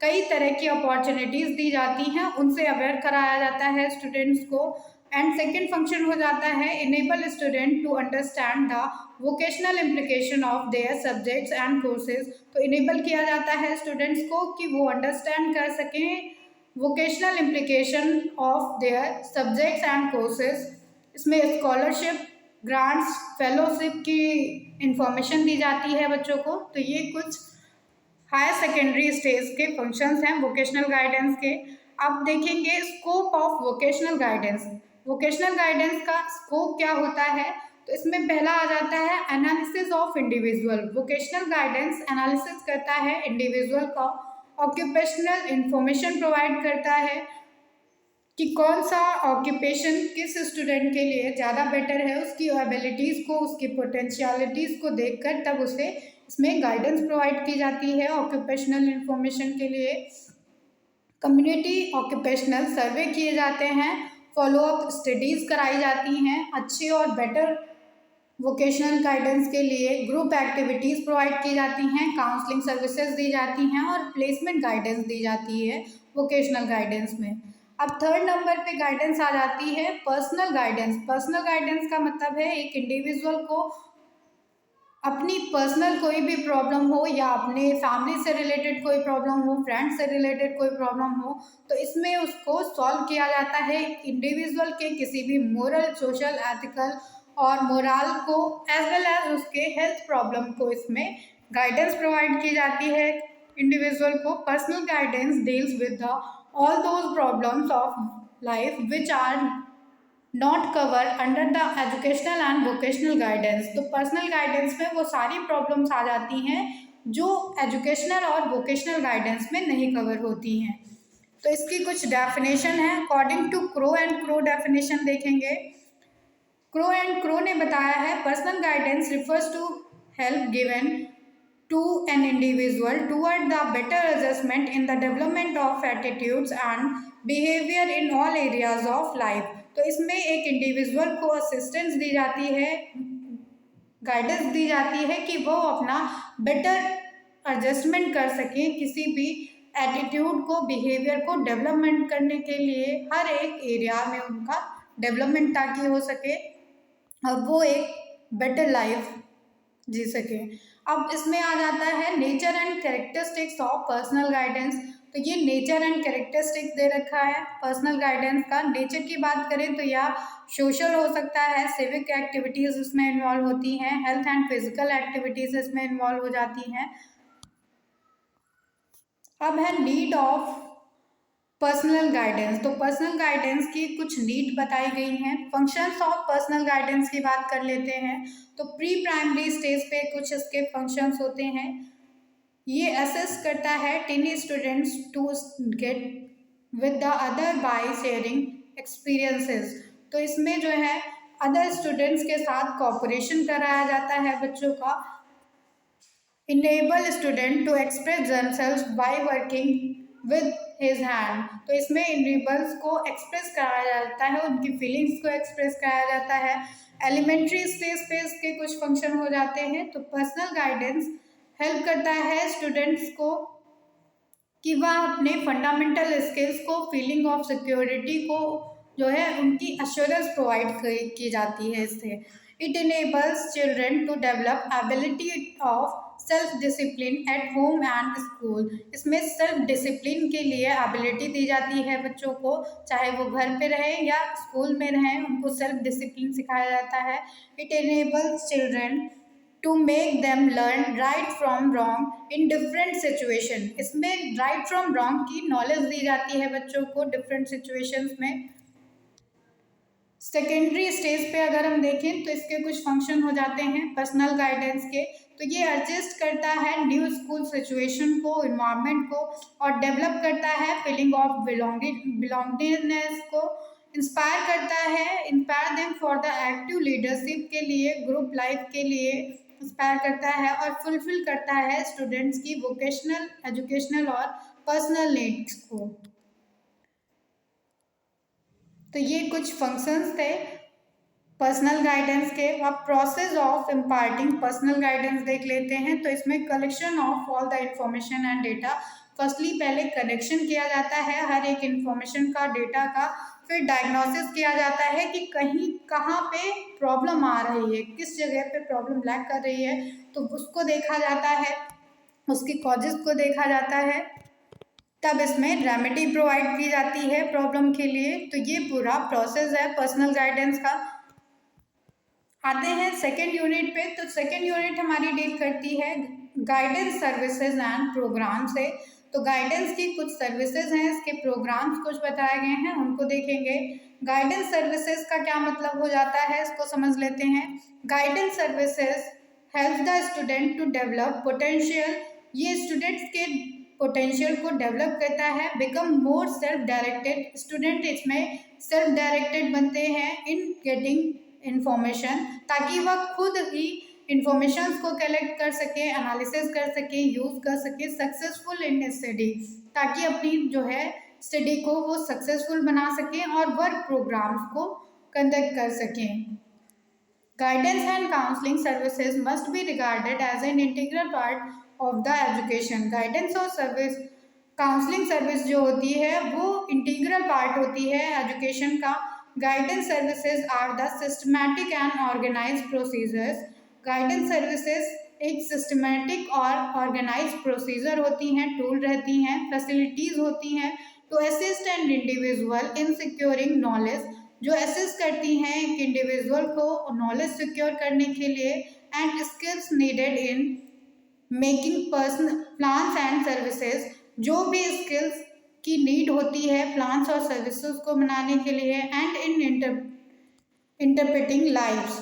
कई तरह की अपॉर्चुनिटीज दी जाती हैं उनसे अवेयर कराया जाता है स्टूडेंट्स को। एंड सेकेंड फंक्शन हो जाता है enable student to understand the vocational implication of their subjects and courses. तो इनेबल किया जाता है स्टूडेंट्स को कि वो अंडरस्टैंड कर सकें vocational implication of their subjects and courses. इसमें स्कॉलरशिप, ग्रांट्स, फेलोशिप की इंफॉर्मेशन दी जाती है बच्चों को। तो ये कुछ हायर सेकेंडरी स्टेज के फंक्शंस हैं वोकेशनल गाइडेंस के। अब देखेंगे scope of vocational guidance. Vocational guidance का स्कोप क्या होता है। तो इसमें पहला आ जाता है analysis of individual. Vocational guidance analysis करता है इंडिविजुअल का, ऑक्यूपेशनल इंफॉर्मेशन प्रोवाइड करता है कि कौन सा ऑक्यूपेशन किस स्टूडेंट के लिए ज़्यादा बेटर है, उसकी एबिलिटीज़ को, उसकी पोटेंशियलिटीज़ को देखकर तब उसे इसमें गाइडेंस प्रोवाइड की जाती है ऑक्यूपेशनल इंफॉर्मेशन के लिए। कम्युनिटी ऑक्यूपेशनल सर्वे किए जाते हैं, फॉलोअप स्टडीज़ कराई जाती हैं अच्छे और बेटर वोकेशनल गाइडेंस के लिए। ग्रुप एक्टिविटीज़ प्रोवाइड की जाती हैं, काउंसलिंग सर्विसेज दी जाती हैं और प्लेसमेंट गाइडेंस दी जाती है वोकेशनल गाइडेंस में। अब थर्ड नंबर पे गाइडेंस आ जाती है पर्सनल गाइडेंस। पर्सनल गाइडेंस का मतलब है एक इंडिविजुअल को अपनी पर्सनल कोई भी प्रॉब्लम हो या अपने फैमिली से रिलेटेड कोई प्रॉब्लम हो, फ्रेंड से रिलेटेड कोई प्रॉब्लम हो, तो इसमें उसको सॉल्व किया जाता है इंडिविजुअल के किसी भी मोरल, सोशल, एथिकल और मोरल को एज वेल एज उसके हेल्थ प्रॉब्लम को इसमें गाइडेंस प्रोवाइड की जाती है इंडिविजुअल को। Personal guidance deals with the all those problems of life which are not cover under the educational and vocational guidance. तो पर्सनल गाइडेंस में वो सारी प्रॉब्लम्स आ जाती हैं जो एजुकेशनल और वोकेशनल गाइडेंस में नहीं कवर होती हैं। तो इसकी कुछ डेफिनेशन है according to Crow and Crow. Definition देखेंगे, क्रो एंड क्रो ने बताया है personal guidance refers to help given to an individual toward the better adjustment in the development of attitudes and behavior in all areas of life। तो इसमें एक individual को assistance दी जाती है, गाइडेंस दी जाती है कि वो अपना बेटर एडजस्टमेंट कर सकें किसी भी एटीट्यूड को, बिहेवियर को डेवलपमेंट करने के लिए हर एक एरिया में उनका डेवलपमेंट ताकि हो सके और वो एक बेटर लाइफ जी सके। अब इसमें आ जाता है nature and characteristics of personal guidance. तो ये नेचर एंड कैरेक्टरिस्टिक्स दे रखा है पर्सनल गाइडेंस का। नेचर की बात करें तो या सोशल हो सकता है, सिविक एक्टिविटीज़ इसमें इन्वॉल्व होती हैं, हेल्थ एंड फिजिकल एक्टिविटीज़ इसमें इन्वॉल्व हो जाती हैं। अब है नीड ऑफ पर्सनल गाइडेंस। तो पर्सनल गाइडेंस की कुछ नीड बताई गई हैं। फंक्शंस ऑफ पर्सनल गाइडेंस की बात कर लेते हैं। तो प्री प्राइमरी स्टेज पे कुछ इसके फंक्शंस होते हैं। ये असेस करता है teeny students to get with the other by sharing experiences. तो इसमें जो है अदर स्टूडेंट्स के साथ कोऑपरेशन कराया जाता है बच्चों का। enable student to express themselves by working with his hand. तो इसमें इनेबल्स को एक्सप्रेस कराया जाता है, उनकी फीलिंग्स को एक्सप्रेस कराया जाता है। एलिमेंट्री स्टेज पे इसके कुछ फंक्शन हो जाते हैं। तो पर्सनल गाइडेंस हेल्प करता है स्टूडेंट्स को कि वह अपने फंडामेंटल स्किल्स को, फीलिंग ऑफ सिक्योरिटी को जो है उनकी अश्योरेंस प्रोवाइड की जाती है इससे। It enables children to develop ability of self discipline at home and school. इसमें सेल्फ डिसिप्लिन के लिए एबिलिटी दी जाती है बच्चों को, चाहे वो घर पे रहें या स्कूल में रहें, उनको सेल्फ डिसिप्लिन सिखाया जाता है। It enables children to make them learn right from wrong in different situation. इसमें राइट फ्रॉम रॉन्ग की नॉलेज दी जाती है बच्चों को डिफरेंट सिचुएशंस में। सेकेंडरी स्टेज पे अगर हम देखें तो इसके कुछ फंक्शन हो जाते हैं पर्सनल गाइडेंस के। तो ये एडजस्ट करता है न्यू स्कूल सिचुएशन को, इन्वायरमेंट को, और डेवलप करता है फीलिंग ऑफ बिलोंगिंगनेस को, इंस्पायर करता है, inspire them for the active leadership के लिए, ग्रुप लाइफ के लिए इंस्पायर करता है, और फुलफिल करता है स्टूडेंट्स की वोकेशनल, एजुकेशनल और पर्सनल नीड्स को। तो ये कुछ फंक्शंस थे पर्सनल गाइडेंस के। अब process of imparting personal guidance देख लेते हैं। तो इसमें collection of all the information and data. Firstly पहले कलेक्शन किया जाता है हर एक इंफॉर्मेशन का, डेटा का। फिर डायग्नोसिस किया जाता है कि कहीं कहाँ पे प्रॉब्लम आ रही है, किस जगह पे प्रॉब्लम लैक कर रही है, तो उसको देखा जाता है, उसकी कॉजेज को देखा जाता है। तब इसमें रेमेडी प्रोवाइड की जाती है प्रॉब्लम के लिए। तो ये पूरा प्रोसेस है पर्सनल गाइडेंस का। आते हैं सेकेंड यूनिट पे। तो सेकेंड यूनिट हमारी डील करती है गाइडेंस सर्विसेज एंड प्रोग्राम से। तो गाइडेंस की कुछ सर्विसेज हैं, इसके प्रोग्राम्स कुछ बताए गए हैं, उनको देखेंगे। गाइडेंस सर्विसेज का क्या मतलब हो जाता है, इसको समझ लेते हैं। Guidance services help the student to develop potential. ये स्टूडेंट्स के पोटेंशियल को डेवलप करता है। Become more self directed. Student इसमें सेल्फ डायरेक्टेड बनते हैं इन गेटिंग इंफॉर्मेशन, ताकि वह खुद ही इंफॉर्मेशन को कलेक्ट कर सके, एनालिसिस कर सके, यूज कर सके सक्सेसफुल इन स्टडी, ताकि अपनी जो है स्टडी को वो सक्सेसफुल बना सकें और वर्क प्रोग्राम्स को कंडक्ट कर सकें। Guidance and counselling services must be regarded as an integral part of the education. Guidance और सर्विस, काउंसलिंग सर्विस जो होती है वो इंटीग्रल पार्ट होती है एजुकेशन का। Guidance services are the systematic and organised procedures. Guidance services एक systematic और ऑर्गेनाइज्ड प्रोसीजर होती हैं, टूल रहती हैं, फैसिलिटीज होती हैं to assist an individual in securing knowledge, जो असिस्ट करती हैं एक इंडिविजुअल को नॉलेज सिक्योर करने के लिए, and skills needed in making person plans and services. जो भी स्किल्स की नीड होती है प्लान्स और सर्विसेज को बनाने के लिए, and in interpreting lives.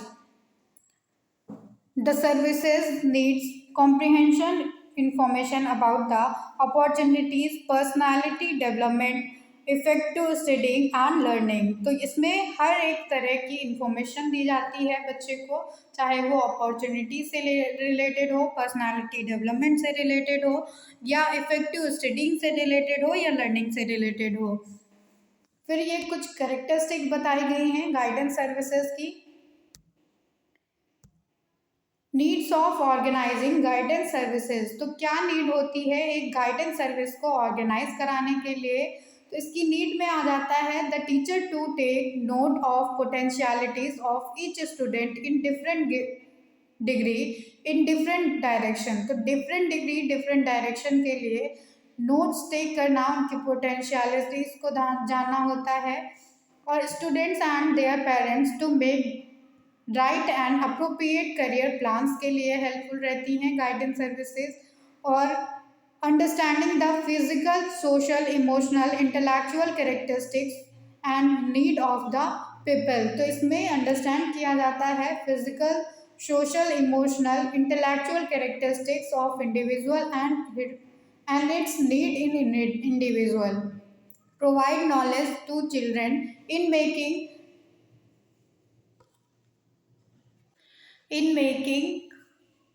The services needs comprehension information about the opportunities, personality development, effective studying and learning. तो इसमें हर एक तरह की इंफॉर्मेशन दी जाती है बच्चे को, चाहे वो अपॉर्चुनिटी से रिलेटेड हो, पर्सनालिटी डेवलपमेंट से रिलेटेड हो, या इफेक्टिव स्टडिंग से रिलेटेड हो, या लर्निंग से रिलेटेड हो। फिर ये कुछ कैरेक्टरिस्टिक बताई गई हैं गाइडेंस सर्विसेज की। Needs of organising guidance services. तो क्या नीड होती है एक गाइडेंस सर्विस को ऑर्गेनाइज कराने के लिए। तो इसकी नीड में आ जाता है the teacher to take note of potentialities of each student in different degree in different direction. तो डिफरेंट डिग्री डिफरेंट डायरेक्शन के लिए नोट्स टेक करना, उनकी पोटेंशियलिटीज को जानना होता है। और students and their parents to make right and appropriate career plans के लिए हेल्पफुल रहती हैं गाइडेंस सर्विसेज। और understanding the physical, social, emotional, intellectual characteristics and need of the people. तो इसमें अंडरस्टैंड किया जाता है physical, social, emotional, intellectual characteristics of individual and its need in individual. Provide knowledge to children in making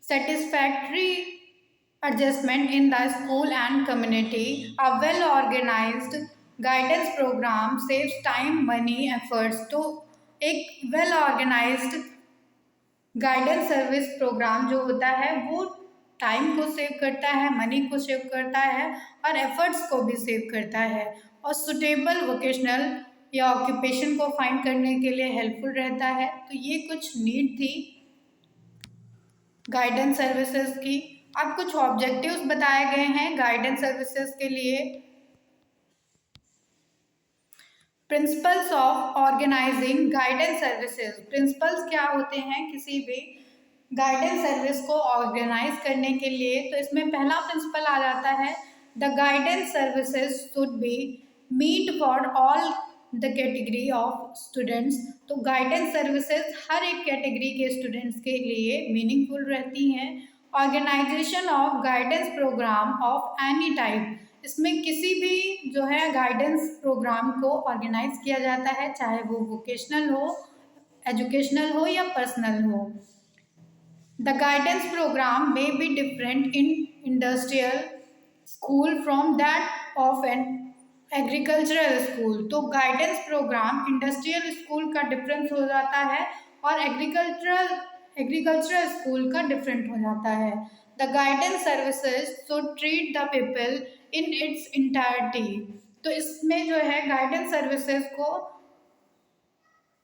satisfactory adjustment in the school and community. A well organized guidance program saves time, money, efforts. तो एक well organized guidance service programme जो होता है वो time को save करता है, money को सेव करता है और एफर्ट्स को भी सेव करता है और सुटेबल वोकेशनल या ऑक्यूपेशन को फाइंड करने के लिए हेल्पफुल रहता है। तो ये कुछ नीड थी गाइडेंस सर्विसेज की। अब कुछ ऑब्जेक्टिव्स बताए गए हैं गाइडेंस सर्विसेज के लिए। Principles of organising guidance services. Principles क्या होते हैं किसी भी गाइडेंस सर्विस को ऑर्गेनाइज करने के लिए? तो इसमें पहला प्रिंसिपल आ जाता है, the guidance services should be meet for all the category of students. तो गाइडेंस सर्विसेज हर एक कैटेगरी के स्टूडेंट्स के लिए मीनिंगफुल रहती हैं। Organisation of guidance programme of any type. इसमें किसी भी जो है गाइडेंस प्रोग्राम को ऑर्गेनाइज किया जाता है, चाहे वो वोकेशनल हो, एजुकेशनल हो या पर्सनल हो। The guidance program may be different in industrial school from that of an agricultural school। तो गाइडेंस प्रोग्राम इंडस्ट्रियल स्कूल का डिफरेंस हो जाता है और एग्रीकल्चरल स्कूल का डिफरेंट हो जाता है। The guidance services should treat the people in its entirety. तो इसमें जो है गाइडेंस सर्विसेज को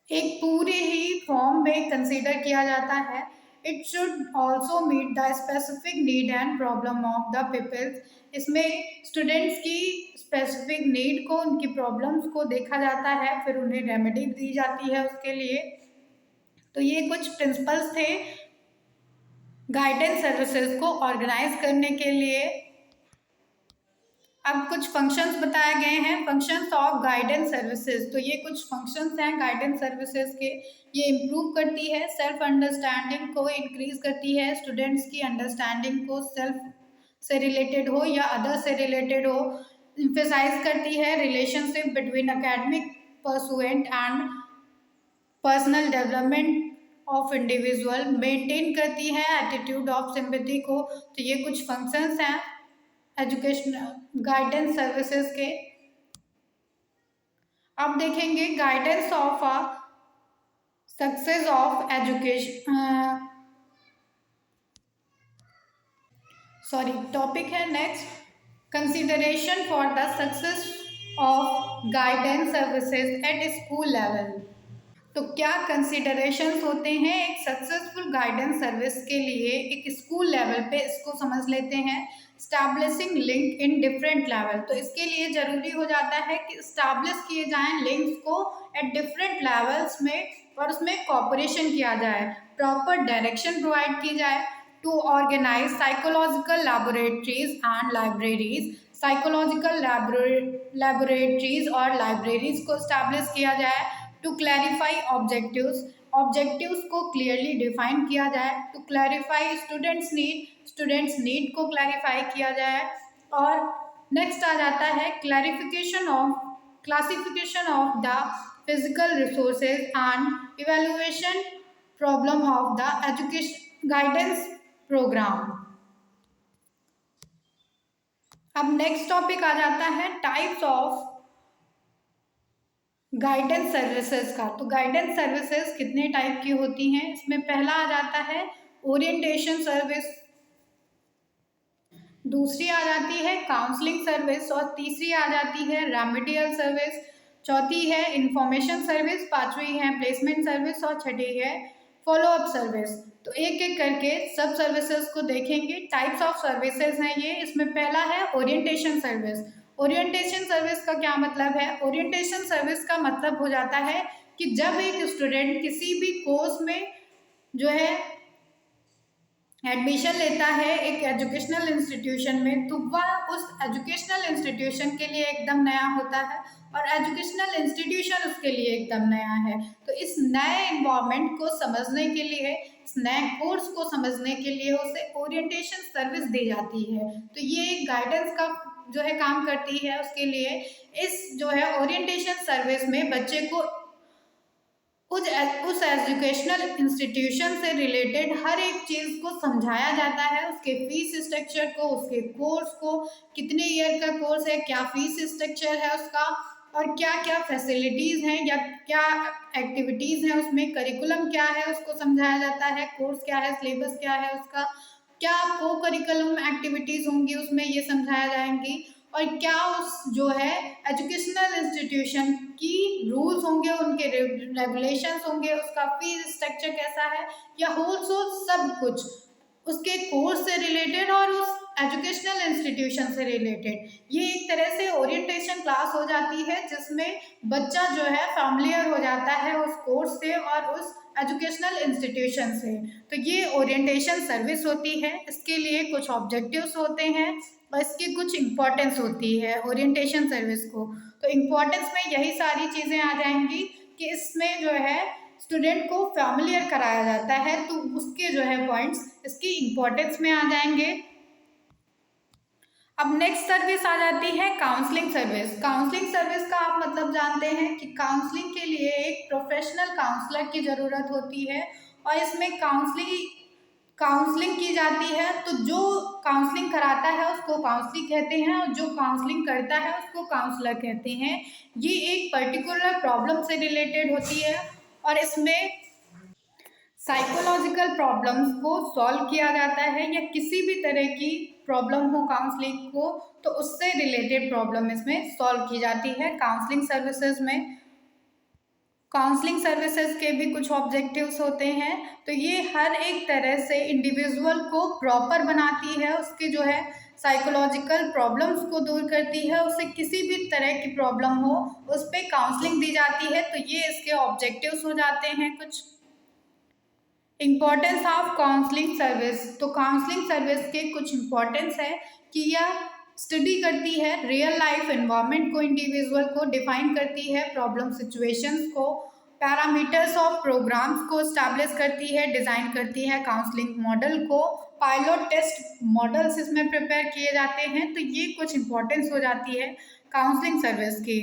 एक पूरे ही फॉर्म में कंसीडर किया जाता है। It should also meet the specific need and problem of the peoples. इसमें स्टूडेंट्स की स्पेसिफिक नीड को, उनकी प्रॉब्लम्स को देखा जाता है, फिर उन्हें रेमेडी दी जाती है उसके लिए। तो ये कुछ प्रिंसिपल्स थे गाइडेंस सर्विसेज को ऑर्गेनाइज करने के लिए। अब कुछ फंक्शंस बताए गए हैं, फंक्शंस ऑफ गाइडेंस सर्विसेज। तो ये कुछ फंक्शंस हैं गाइडेंस सर्विसेज के। ये इम्प्रूव करती है सेल्फ अंडरस्टैंडिंग को, इंक्रीज करती है स्टूडेंट्स की अंडरस्टैंडिंग को, सेल्फ से रिलेटेड हो या अदर से रिलेटेड हो। इम्फेसाइज करती है relationship between academic pursuant and personal development of individual. Maintain करती है एटीट्यूड ऑफ सिंपैथी को। तो ये कुछ फंक्शंस हैं एजुकेशन गाइडेंस सर्विसेज के। अब देखेंगे guidance of a success of education, topic है next, consideration for the success of guidance services at school level. तो क्या कंसिडरेशंस होते हैं एक सक्सेसफुल गाइडेंस सर्विस के लिए एक स्कूल लेवल पे, इसको समझ लेते हैं। Establishing link in different level. तो इसके लिए ज़रूरी हो जाता है कि इस्टेब्लिश किए जाएं लिंक्स को एट डिफरेंट लेवल्स में और उसमें कॉपरेशन किया जाए, प्रॉपर डायरेक्शन प्रोवाइड की जाए। To organise psychological laboratories and libraries. Psychological laboratories और लाइब्रेरीज को इस्टेब्लिश किया जाए। टू क्लैरिफाई ऑब्जेक्टिव्स, ऑब्जेक्टिव्स को क्लियरली डिफाइन किया जाए। टू क्लैरिफाई स्टूडेंट्स नीड को क्लैरिफाई किया जाए। और नेक्स्ट आ जाता है clarification of classification of the physical resources and evaluation problem of the education guidance programme. अब नेक्स्ट टॉपिक आ जाता है टाइप्स ऑफ गाइडेंस सर्विसेज का। तो गाइडेंस सर्विसेज कितने टाइप की होती हैं? इसमें पहला आ जाता है ओरिएंटेशन सर्विस, दूसरी आ जाती है काउंसलिंग सर्विस और तीसरी आ जाती है रेमेडियल सर्विस, चौथी है इंफॉर्मेशन सर्विस, पांचवी है प्लेसमेंट सर्विस और छठी है फॉलोअप सर्विस। तो एक एक करके सब सर्विसेज को देखेंगे। टाइप्स ऑफ सर्विसेज हैं ये। इसमें पहला है ओरिएंटेशन सर्विस। ओरिएंटेशन सर्विस का क्या मतलब है? ओरिएंटेशन सर्विस का मतलब हो जाता है कि जब एक स्टूडेंट किसी भी कोर्स में जो है एडमिशन लेता है एक एजुकेशनल इंस्टीट्यूशन में, तो वह उस एजुकेशनल इंस्टीट्यूशन के लिए एकदम नया होता है और एजुकेशनल इंस्टीट्यूशन उसके लिए एकदम नया है। तो इस नए इन्वायरमेंट को समझने के लिए, इस नए कोर्स को समझने के लिए उसे ओरिएंटेशन सर्विस दी जाती है। तो ये एक गाइडेंस का जो है काम करती है उसके लिए। इस जो है ओरिएंटेशन सर्विस में बच्चे को उस एजुकेशनल इंस्टीट्यूशन से रिलेटेड हर एक चीज़ को समझाया जाता है, उसके फीस स्ट्रक्चर को, उसके कोर्स को, कितने ईयर का कोर्स है, क्या फीस स्ट्रक्चर है उसका, और क्या क्या फैसिलिटीज़ हैं या क्या एक्टिविटीज़ हैं उसमें, करिकुलम क्या है उसको समझाया जाता है, कोर्स क्या है, सिलेबस क्या है उसका, क्या को करिकुलम एक्टिविटीज़ होंगी उसमें ये समझाया जाएंगी, और क्या उस जो है एजुकेशनल इंस्टीट्यूशन की रूल्स होंगे, उनके रेगुलेशंस होंगे, उसका फीस स्ट्रक्चर कैसा है, या होल सब कुछ उसके कोर्स से रिलेटेड और उस एजुकेशनल इंस्टीट्यूशन से रिलेटेड। ये एक तरह से ओरिएंटेशन क्लास हो जाती है जिसमें बच्चा जो है फैमिलियर हो जाता है उस कोर्स से और उस एजुकेशनल इंस्टीट्यूशन से। तो ये ओरिएंटेशन सर्विस होती है, इसके लिए कुछ ऑब्जेक्टिव्स होते हैं और इसकी कुछ इम्पोर्टेंस होती है ओरिएंटेशन सर्विस को। तो इम्पोर्टेंस में यही सारी चीज़ें आ जाएंगी कि इसमें जो है स्टूडेंट को फैमिलियर कराया जाता है, तो उसके जो है पॉइंट्स इसकी इम्पोर्टेंस में आ जाएंगे। अब नेक्स्ट सर्विस आ जाती है काउंसलिंग सर्विस। काउंसलिंग सर्विस का आप मतलब जानते हैं कि काउंसलिंग के लिए एक प्रोफेशनल काउंसलर की ज़रूरत होती है और इसमें काउंसलिंग की जाती है। तो जो काउंसलिंग कराता है उसको काउंसलिंग कहते हैं और जो काउंसलिंग करता है उसको काउंसलर कहते हैं। ये एक पर्टिकुलर प्रॉब्लम से रिलेटेड होती है और इसमें साइकोलॉजिकल प्रॉब्लम्स को सॉल्व किया जाता है या किसी भी तरह की प्रॉब्लम हो काउंसलिंग को तो उससे रिलेटेड प्रॉब्लम इसमें सॉल्व की जाती है काउंसलिंग सर्विसेज में। काउंसलिंग सर्विसेज के भी कुछ ऑब्जेक्टिव्स होते हैं, तो ये हर एक तरह से इंडिविजुअल को प्रॉपर बनाती है, उसके जो है साइकोलॉजिकल प्रॉब्लम्स को दूर करती है, उसे किसी भी तरह की प्रॉब्लम हो उस पर काउंसलिंग दी जाती है। तो ये इसके ऑब्जेक्टिव्स हो जाते हैं कुछ। Importance of counselling service. तो काउंसलिंग सर्विस के कुछ इम्पोर्टेंस है कि यह स्टडी करती है रियल लाइफ एनवायरनमेंट को, इंडिविजुअल को डिफाइन करती है, प्रॉब्लम सिचुएशंस को, पैरामीटर्स ऑफ प्रोग्राम्स को स्टैब्लिश करती है, डिज़ाइन करती है काउंसलिंग मॉडल को, पायलट टेस्ट मॉडल्स इसमें प्रिपेयर किए जाते हैं। तो ये कुछ इम्पोर्टेंस हो जाती है काउंसलिंग सर्विस की।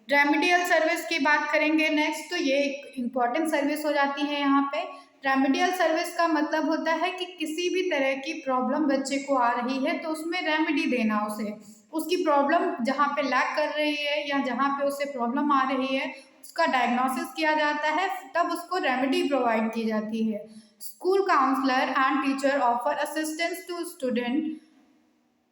रेमेडियल सर्विस की बात करेंगे नेक्स्ट, तो ये एक इम्पॉर्टेंट सर्विस हो जाती है यहाँ पे। रेमेडियल सर्विस का मतलब होता है कि किसी भी तरह की प्रॉब्लम बच्चे को आ रही है तो उसमें रेमेडी देना, उसे उसकी प्रॉब्लम जहाँ पे लैक कर रही है या जहाँ पे उसे प्रॉब्लम आ रही है उसका डायग्नोसिस किया जाता है, तब उसको रेमेडी प्रोवाइड की जाती है। School counsellor and teacher offer assistance to student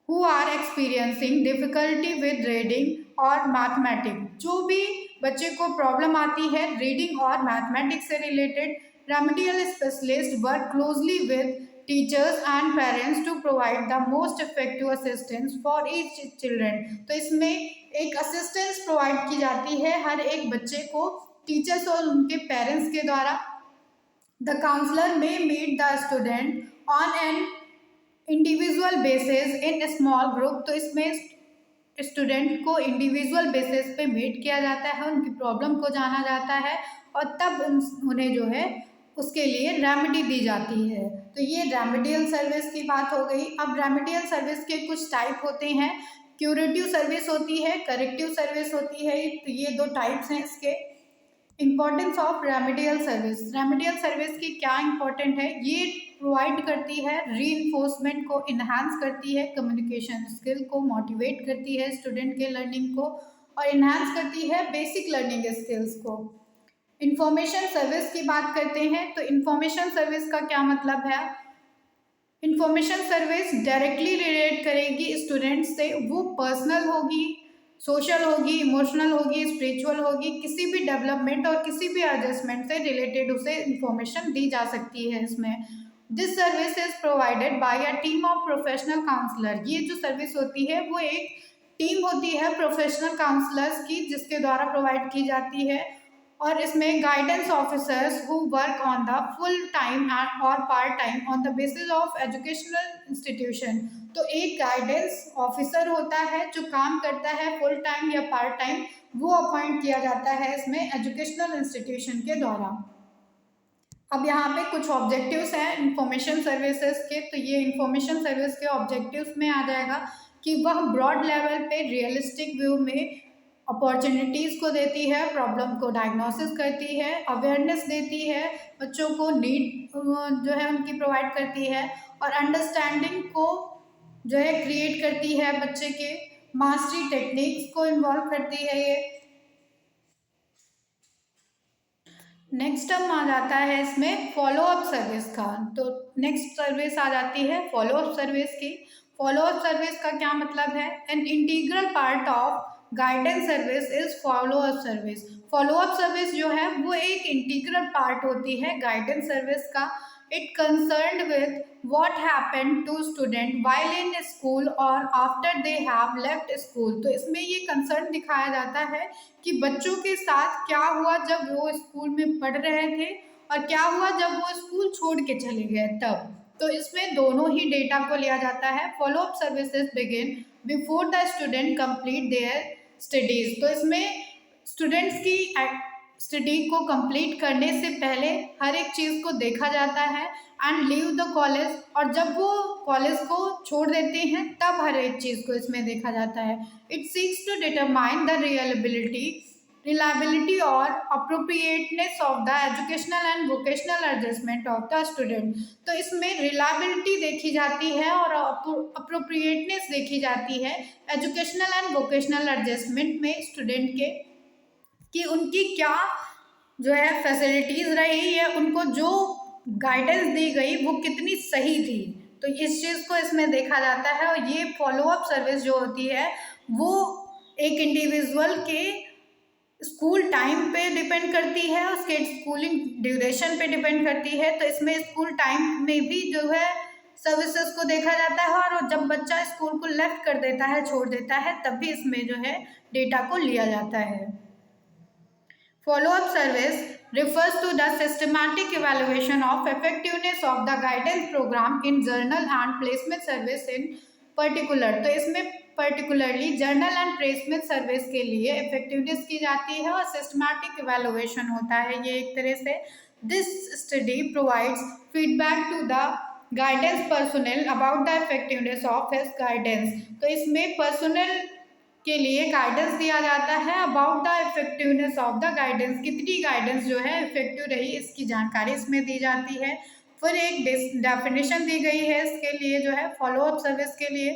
who are experiencing difficulty with reading और मैथमेटिक्स। जो भी बच्चे को प्रॉब्लम आती है रीडिंग और मैथमेटिक्स से related, remedial specialist work closely with teachers and parents to provide the most effective assistance for each children. तो इसमें एक असिस्टेंस प्रोवाइड की जाती है हर एक बच्चे को टीचर्स और उनके पेरेंट्स के द्वारा। The counsellor may meet the student on an individual basis in small group. तो इसमें स्टूडेंट को इंडिविजुअल बेसिस पे मीट किया जाता है, उनकी प्रॉब्लम को जाना जाता है और तब उन्हें जो है उसके लिए रेमेडी दी जाती है। तो ये रेमेडियल सर्विस की बात हो गई। अब रेमेडियल सर्विस के कुछ टाइप होते हैं, क्यूरेटिव सर्विस होती है, करेक्टिव सर्विस होती है। तो ये दो टाइप्स हैं इसके। Importance of remedial service. Remedial service की क्या इम्पोर्टेंट है, ये प्रोवाइड करती है रीइंफोर्समेंट को, इन्हांस करती है कम्युनिकेशन स्किल को, मोटिवेट करती है स्टूडेंट के लर्निंग को और इन्हांस करती है बेसिक लर्निंग स्किल्स को। इंफॉर्मेशन सर्विस की बात करते हैं, तो इंफॉर्मेशन सर्विस का क्या मतलब है। इंफॉर्मेशन सर्विस डायरेक्टली रिलेट करेगी स्टूडेंट से, वो पर्सनल होगी, सोशल होगी, इमोशनल होगी, स्पिरिचुअल होगी, किसी भी डेवलपमेंट और किसी भी एडजस्टमेंट से रिलेटेड उसे इंफॉर्मेशन दी जा सकती है इसमें। This service is provided by a team of professional counsellor. ये जो सर्विस होती है वो एक टीम होती है प्रोफेशनल काउंसलर्स की जिसके द्वारा प्रोवाइड की जाती है और इसमें guidance officers who work on the full time और part time on the basis of educational institution. तो एक गाइडेंस ऑफिसर होता है जो काम करता है फुल टाइम या पार्ट टाइम, वो अपॉइंट किया जाता है इसमें एजुकेशनल इंस्टीट्यूशन के द्वारा। अब यहाँ पे कुछ ऑब्जेक्टिव्स हैं इंफॉर्मेशन सर्विसेज के, तो ये इंफॉर्मेशन सर्विस के ऑब्जेक्टिव्स में आ जाएगा कि वह ब्रॉड लेवल पे रियलिस्टिक व्यू में अपॉर्चुनिटीज़ को देती है, प्रॉब्लम को डायग्नोसिस करती है, अवेयरनेस देती है, बच्चों को नीड जो है उनकी प्रोवाइड करती है, और अंडरस्टैंडिंग को जो है क्रिएट करती है, बच्चे के मास्टरी टेक्निक्स को इन्वॉल्व करती है ये। नेक्स्ट टर्म आ जाता है इसमें फॉलो अप सर्विस का। तो नेक्स्ट सर्विस आ जाती है फॉलो अप सर्विस की। फॉलो अप सर्विस का क्या मतलब है? N integral part of guidance service is follow up service. Follow up service जो है वो एक इंटीग्रल पार्ट होती है गाइडेंस सर्विस का। It concerned with what happened to student while in school or after they have left school। तो इसमें ये कंसर्न दिखाया जाता है कि बच्चों के साथ क्या हुआ जब वो स्कूल में पढ़ रहे थे और क्या हुआ जब वो स्कूल छोड़ के चले गए तब। तो इसमें दोनों ही डेटा को लिया जाता है। Follow up services begin before the student complete their studies. तो इसमें स्टूडेंट्स की स्टडी को कंप्लीट करने से पहले हर एक चीज़ को देखा जाता है एंड लीव द कॉलेज, और जब वो कॉलेज को छोड़ देते हैं तब हर एक चीज़ को इसमें देखा जाता है। It seeks to determine the reliability और appropriateness of the educational and vocational adjustment of the student. तो इसमें रिलायबिलिटी देखी जाती है और अप्रोप्रिएटनेस देखी जाती है एजुकेशनल एंड वोकेशनल एडजस्टमेंट में स्टूडेंट के, कि उनकी क्या जो है फैसिलिटीज़ रही या उनको जो गाइडेंस दी गई वो कितनी सही थी। तो इस चीज़ को इसमें देखा जाता है। और ये फॉलो अप सर्विस जो होती है वो एक इंडिविजुअल के स्कूल टाइम पे डिपेंड करती है, उसके स्कूलिंग ड्यूरेशन पे डिपेंड करती है। तो इसमें स्कूल टाइम में भी जो है सर्विसेज को देखा जाता है, और जब बच्चा स्कूल को लेफ्ट कर देता है, छोड़ देता है, तब भी इसमें जो है डेटा को लिया जाता है। Follow-up service refers to the systematic evaluation of effectiveness of the guidance program in journal and placement service in particular। तो इसमें particularly journal and placement service के लिए इफेक्टिवनेस की जाती है और सिस्टमैटिक इवेलुएशन होता है ये एक तरह से। This study provides feedback to the guidance personnel about the effectiveness of his guidance. तो इसमें पर्सोनल के लिए गाइडेंस दिया जाता है about the effectiveness of the guidance, कितनी गाइडेंस जो है इफेक्टिव रही इसकी जानकारी इसमें दी जाती है। फिर एक डेफिनेशन दी गई है इसके लिए जो है फॉलो अप सर्विस के लिए।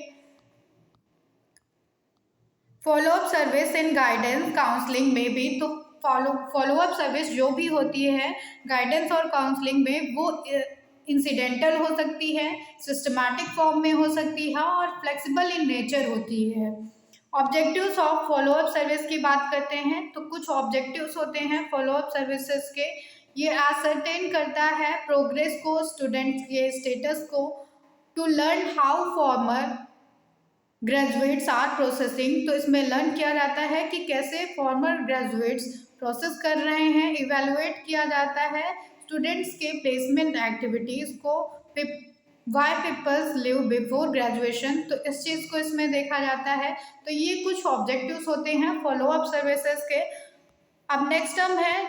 Follow up service in guidance counselling में भी, तो फॉलो अप सर्विस जो भी होती है गाइडेंस और काउंसलिंग में वो इंसिडेंटल हो सकती है, सिस्टमैटिक फॉर्म में हो सकती है और फ्लेक्सिबल इन नेचर होती है। Objectives of follow up service की बात करते हैं तो कुछ ऑब्जेक्टिव्स होते हैं फॉलो अप सर्विसेज के। ये असरटेन करता है प्रोग्रेस को, स्टूडेंट्स के स्टेटस को, to learn how former graduates are processing. तो इसमें लर्न किया जाता है कि कैसे फॉर्मर ग्रेजुएट्स प्रोसेस कर रहे हैं। इवेलुएट किया जाता है स्टूडेंट्स के प्लेसमेंट एक्टिविटीज़ को। Why peoples live before graduation, तो इस चीज़ को इसमें देखा जाता है। तो ये कुछ ऑब्जेक्टिव्स होते हैं फॉलो अप सर्विसेज के। अब नेक्स्ट टर्म है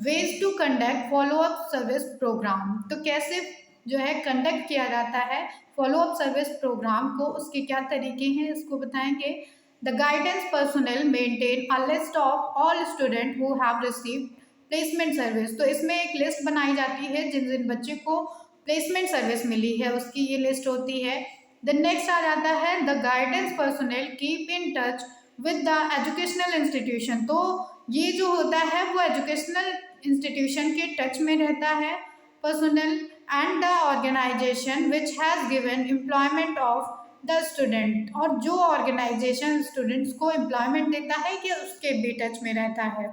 ways to conduct follow up service programme. तो कैसे जो है कंडक्ट किया जाता है फॉलो अप सर्विस प्रोग्राम को, उसके क्या तरीके हैं इसको बताएंगे। The guidance personnel maintain a list of all student who have received placement service. तो इसमें एक लिस्ट बनाई जाती है जिन जिन बच्चे को प्लेसमेंट सर्विस मिली है उसकी ये लिस्ट होती है। द नेक्स्ट आ जाता है the guidance personnel keep in touch with the educational institution. तो ये जो होता है वो एजुकेशनल इंस्टीट्यूशन के टच में रहता है personnel and the organisation which has given employment of the student. और जो ऑर्गेनाइजेशन स्टूडेंट्स को एम्प्लॉयमेंट देता है कि उसके भी टच में रहता है।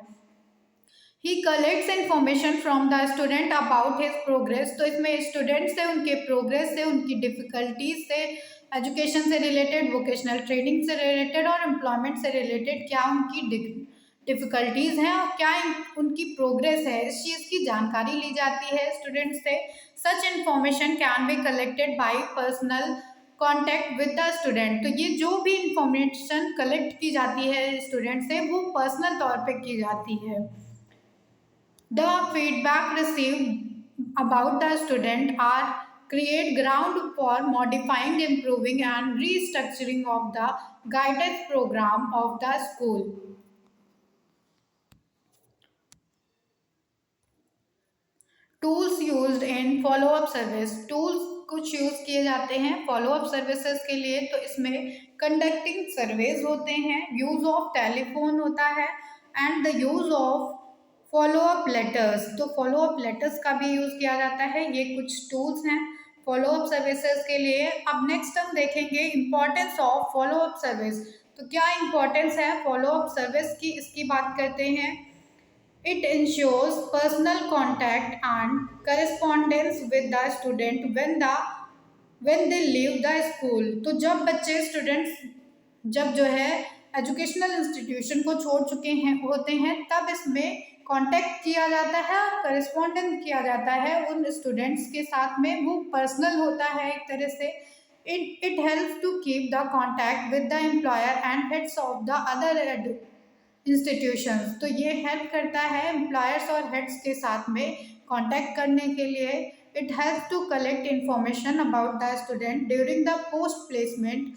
He collects information from the student about his progress. तो इसमें स्टूडेंट से, उनके प्रोग्रेस से, उनकी डिफ़िकल्टीज से, एजुकेशन से रिलेटेड, वोकेशनल ट्रेनिंग से रिलेटेड और एम्प्लॉयमेंट से रिलेटेड क्या उनकी डिफ़िकल्टीज़ हैं और क्या उनकी प्रोग्रेस है, इस चीज़ की जानकारी ली जाती है स्टूडेंट से। सच information can be collected by personal contact with the student. तो ये जो भी इंफॉर्मेशन कलेक्ट की जाती है स्टूडेंट से वो पर्सनल तौर पे की जाती है। The feedback received about the student are create ground for modifying, improving and restructuring of the guidance program of the school। Tools used in follow up service, tools कुछ यूज़ किए जाते हैं फॉलोअप सर्विसेज के लिए। तो इसमें कंडक्टिंग सर्वेज होते हैं, यूज़ ऑफ टेलीफोन होता है, and the use of follow up letters. तो फॉलोअप लेटर्स का भी यूज़ किया जाता है। ये कुछ टूल्स हैं फॉलोअप सर्विसेज के लिए। अब नेक्स्ट हम देखेंगे इम्पोर्टेंस ऑफ फॉलोअप सर्विस। तो क्या इम्पोर्टेंस है फॉलोअप सर्विस की, इसकी बात करते हैं। It ensures personal contact and correspondence with the student when they leave the school। तो जब बच्चे स्टूडेंट्स जब जो है एजुकेशनल इंस्टीट्यूशन को छोड़ चुके हैं होते हैं, तब इसमें कांटेक्ट किया जाता है और करस्पॉन्डेंस किया जाता है उन स्टूडेंट्स के साथ में। वो पर्सनल होता है एक तरह से। It helps to keep the contact with the employer and heads of the other institutions. तो ये हेल्प करता है एम्प्लॉयर्स और हेड्स के साथ में कांटेक्ट करने के लिए। It helps to collect information about the student during the post placement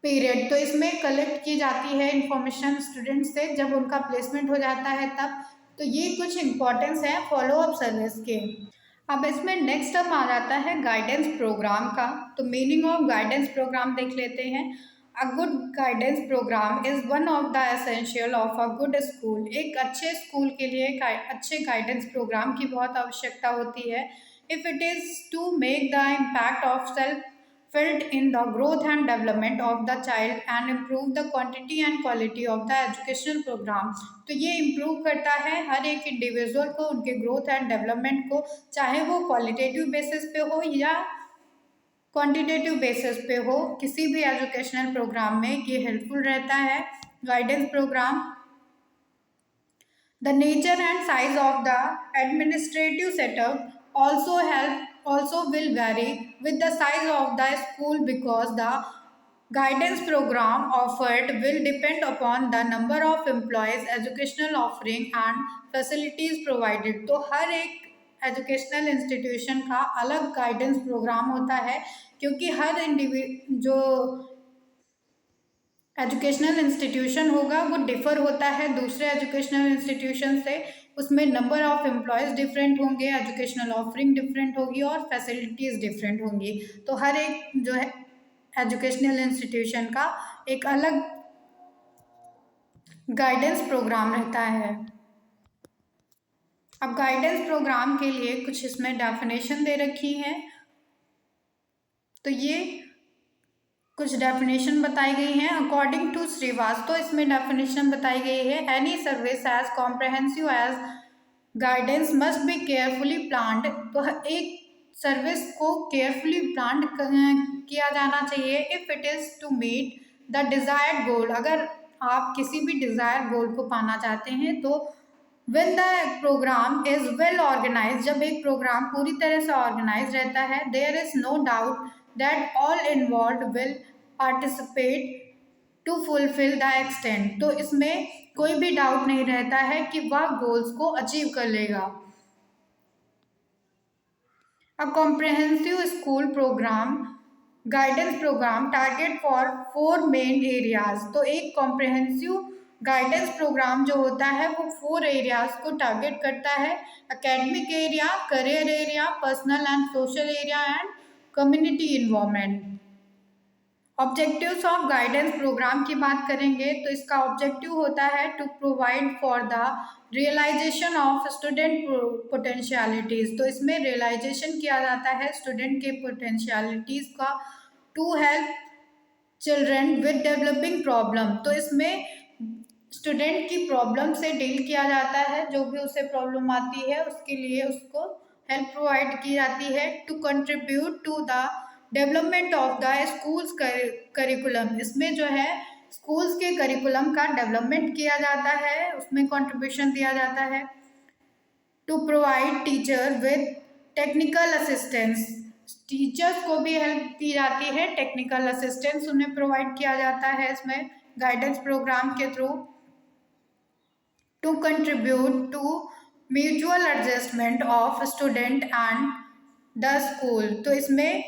period. तो इसमें कलेक्ट की जाती है इंफॉर्मेशन स्टूडेंट से जब उनका प्लेसमेंट हो जाता है तब। तो ये कुछ इम्पोर्टेंस है फॉलोअप सर्विस के। अब इसमें नेक्स्ट अब आ जाता है गाइडेंस प्रोग्राम का। तो मीनिंग ऑफ गाइडेंस प्रोग्राम देख लेते हैं। A good guidance programme is one of the essential of a good school. एक अच्छे स्कूल के लिए अच्छे गाइडेंस प्रोग्राम की बहुत आवश्यकता होती है। If it is to make the impact of self felt in the growth and development of the child and improve the quantity and quality of the educational program। तो ये इम्प्रूव करता है हर एक इंडिविजुअल को, उनके ग्रोथ एंड डेवलपमेंट को, चाहे वो क्वालिटेटिव बेसिस पे हो या क्वांटिटेटिव बेसिस पे हो। किसी भी एजुकेशनल प्रोग्राम में ये हेल्पफुल रहता है guidance programme. The nature and size of the administrative setup also will vary with the size of the school, because the guidance program offered will depend upon the number of employees, educational offering and facilities provided। तो हर एक educational institution का अलग guidance programme होता है, क्योंकि हर जो educational institution होगा वो डिफ़र होता है दूसरे एजुकेशनल इंस्टीट्यूशन से। उसमें नंबर ऑफ़ एम्प्लॉयज़ डिफरेंट होंगे, एजुकेशनल ऑफरिंग डिफरेंट होगी और फैसिलिटीज़ डिफरेंट होंगी। तो हर एक जो है एजुकेशनल इंस्टीट्यूशन का एक अलग गाइडेंस प्रोग्राम रहता है। अब गाइडेंस प्रोग्राम के लिए कुछ इसमें डेफिनेशन दे रखी है। तो ये कुछ डेफिनेशन बताई गई हैं अकॉर्डिंग टू श्रीवास्तव। तो इसमें डेफिनेशन बताई गई है, any service as comprehensive as guidance must be carefully planned. तो एक सर्विस को केयरफुली प्लान्ड किया जाना चाहिए if it is to meet the desired goal. अगर आप किसी भी डिज़ायर्ड गोल को पाना चाहते हैं तो when the program is well organized, जब एक प्रोग्राम पूरी तरह से ऑर्गेनाइज रहता है, there is no doubt that all involved will participate to fulfill the extent। तो इसमें कोई भी डाउट नहीं रहता है कि वह गोल्स को अचीव कर लेगा। A comprehensive school program guidance programme target for 4 main areas. तो एक कॉम्प्रहेंसिव गाइडेंस प्रोग्राम जो होता है वो 4 एरियाज को टारगेट करता है। Academic area, career area, personal and social area and community involvement. Objectives of guidance program की बात करेंगे तो इसका ऑब्जेक्टिव होता है to provide for the realization of student potentialities. तो इसमें रियलाइजेशन किया जाता है स्टूडेंट के पोटेंशियलिटीज़ का। To help children with developing problem. तो इसमें स्टूडेंट की प्रॉब्लम से डील किया जाता है, जो भी उसे प्रॉब्लम आती है उसके लिए उसको हेल्प प्रोवाइड की जाती है। To contribute to the development of the school's curriculum. इसमें जो है स्कूल्स के करिकुलम का डेवलपमेंट किया जाता है, उसमें कंट्रीब्यूशन दिया जाता है। To provide teacher with technical assistance. Teachers को भी हेल्प की जाती है, टेक्निकल असिस्टेंस उन्हें प्रोवाइड किया जाता है इसमें गाइडेंस प्रोग्राम के through. To contribute to mutual adjustment of student and the school. तो इसमें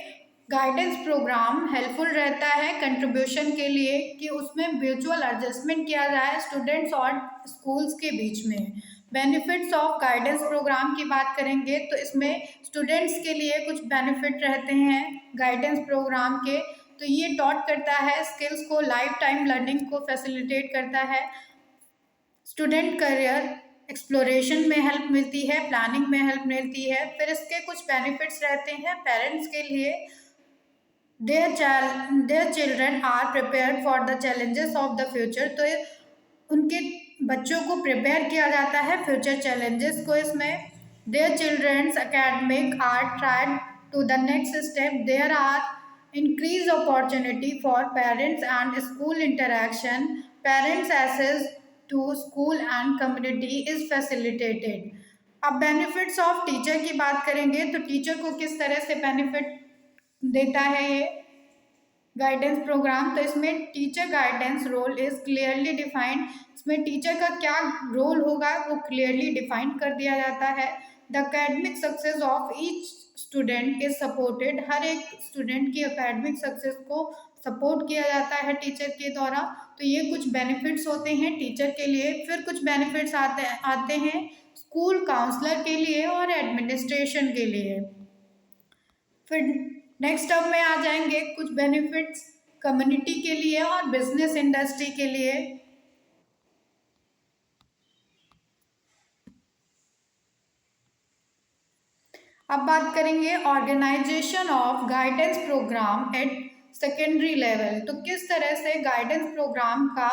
गाइडेंस प्रोग्राम हेल्पफुल रहता है कंट्रीब्यूशन के लिए कि उसमें म्यूचुअल एडजस्टमेंट किया जाए स्टूडेंट्स और स्कूल्स के बीच में। बेनिफिट्स ऑफ गाइडेंस प्रोग्राम की बात करेंगे तो इसमें स्टूडेंट्स के लिए कुछ बेनिफिट रहते हैं गाइडेंस प्रोग्राम के। तो ये टॉट करता है स्किल्स को, लाइफ टाइम लर्निंग को फैसिलिटेट करता है, स्टूडेंट करियर एक्सप्लोरेशन में हेल्प मिलती है, प्लानिंग में हेल्प मिलती है। फिर इसके कुछ बेनिफिट्स रहते हैं पेरेंट्स के लिए, their children are prepared for the challenges of the future. तो उनके बच्चों को प्रिपेयर किया जाता है फ्यूचर चैलेंजेस को। इसमें their childrens academic are tried to the next step, there are increase opportunity for parents and school interaction, parents access to school and community is facilitated। अब बेनिफिट्स ऑफ टीचर की बात करेंगे तो teacher को किस तरह से बेनिफिट देता है ये गाइडेंस प्रोग्राम। तो इसमें teacher guidance role is clearly defined, इसमें टीचर का क्या रोल होगा वो क्लियरली डिफाइन कर दिया जाता है। The academic success of each student is supported, हर एक स्टूडेंट की एकेडमिक सक्सेस को सपोर्ट किया जाता है टीचर के द्वारा। तो ये कुछ बेनिफिट्स होते हैं टीचर के लिए। फिर कुछ बेनिफिट्स आते हैं स्कूल काउंसलर के लिए और एडमिनिस्ट्रेशन के लिए। फिर नेक्स्ट अब में आ जाएंगे कुछ बेनिफिट्स कम्युनिटी के लिए और बिजनेस इंडस्ट्री के लिए। अब बात करेंगे organization of guidance programme at secondary level. तो किस तरह से गाइडेंस प्रोग्राम का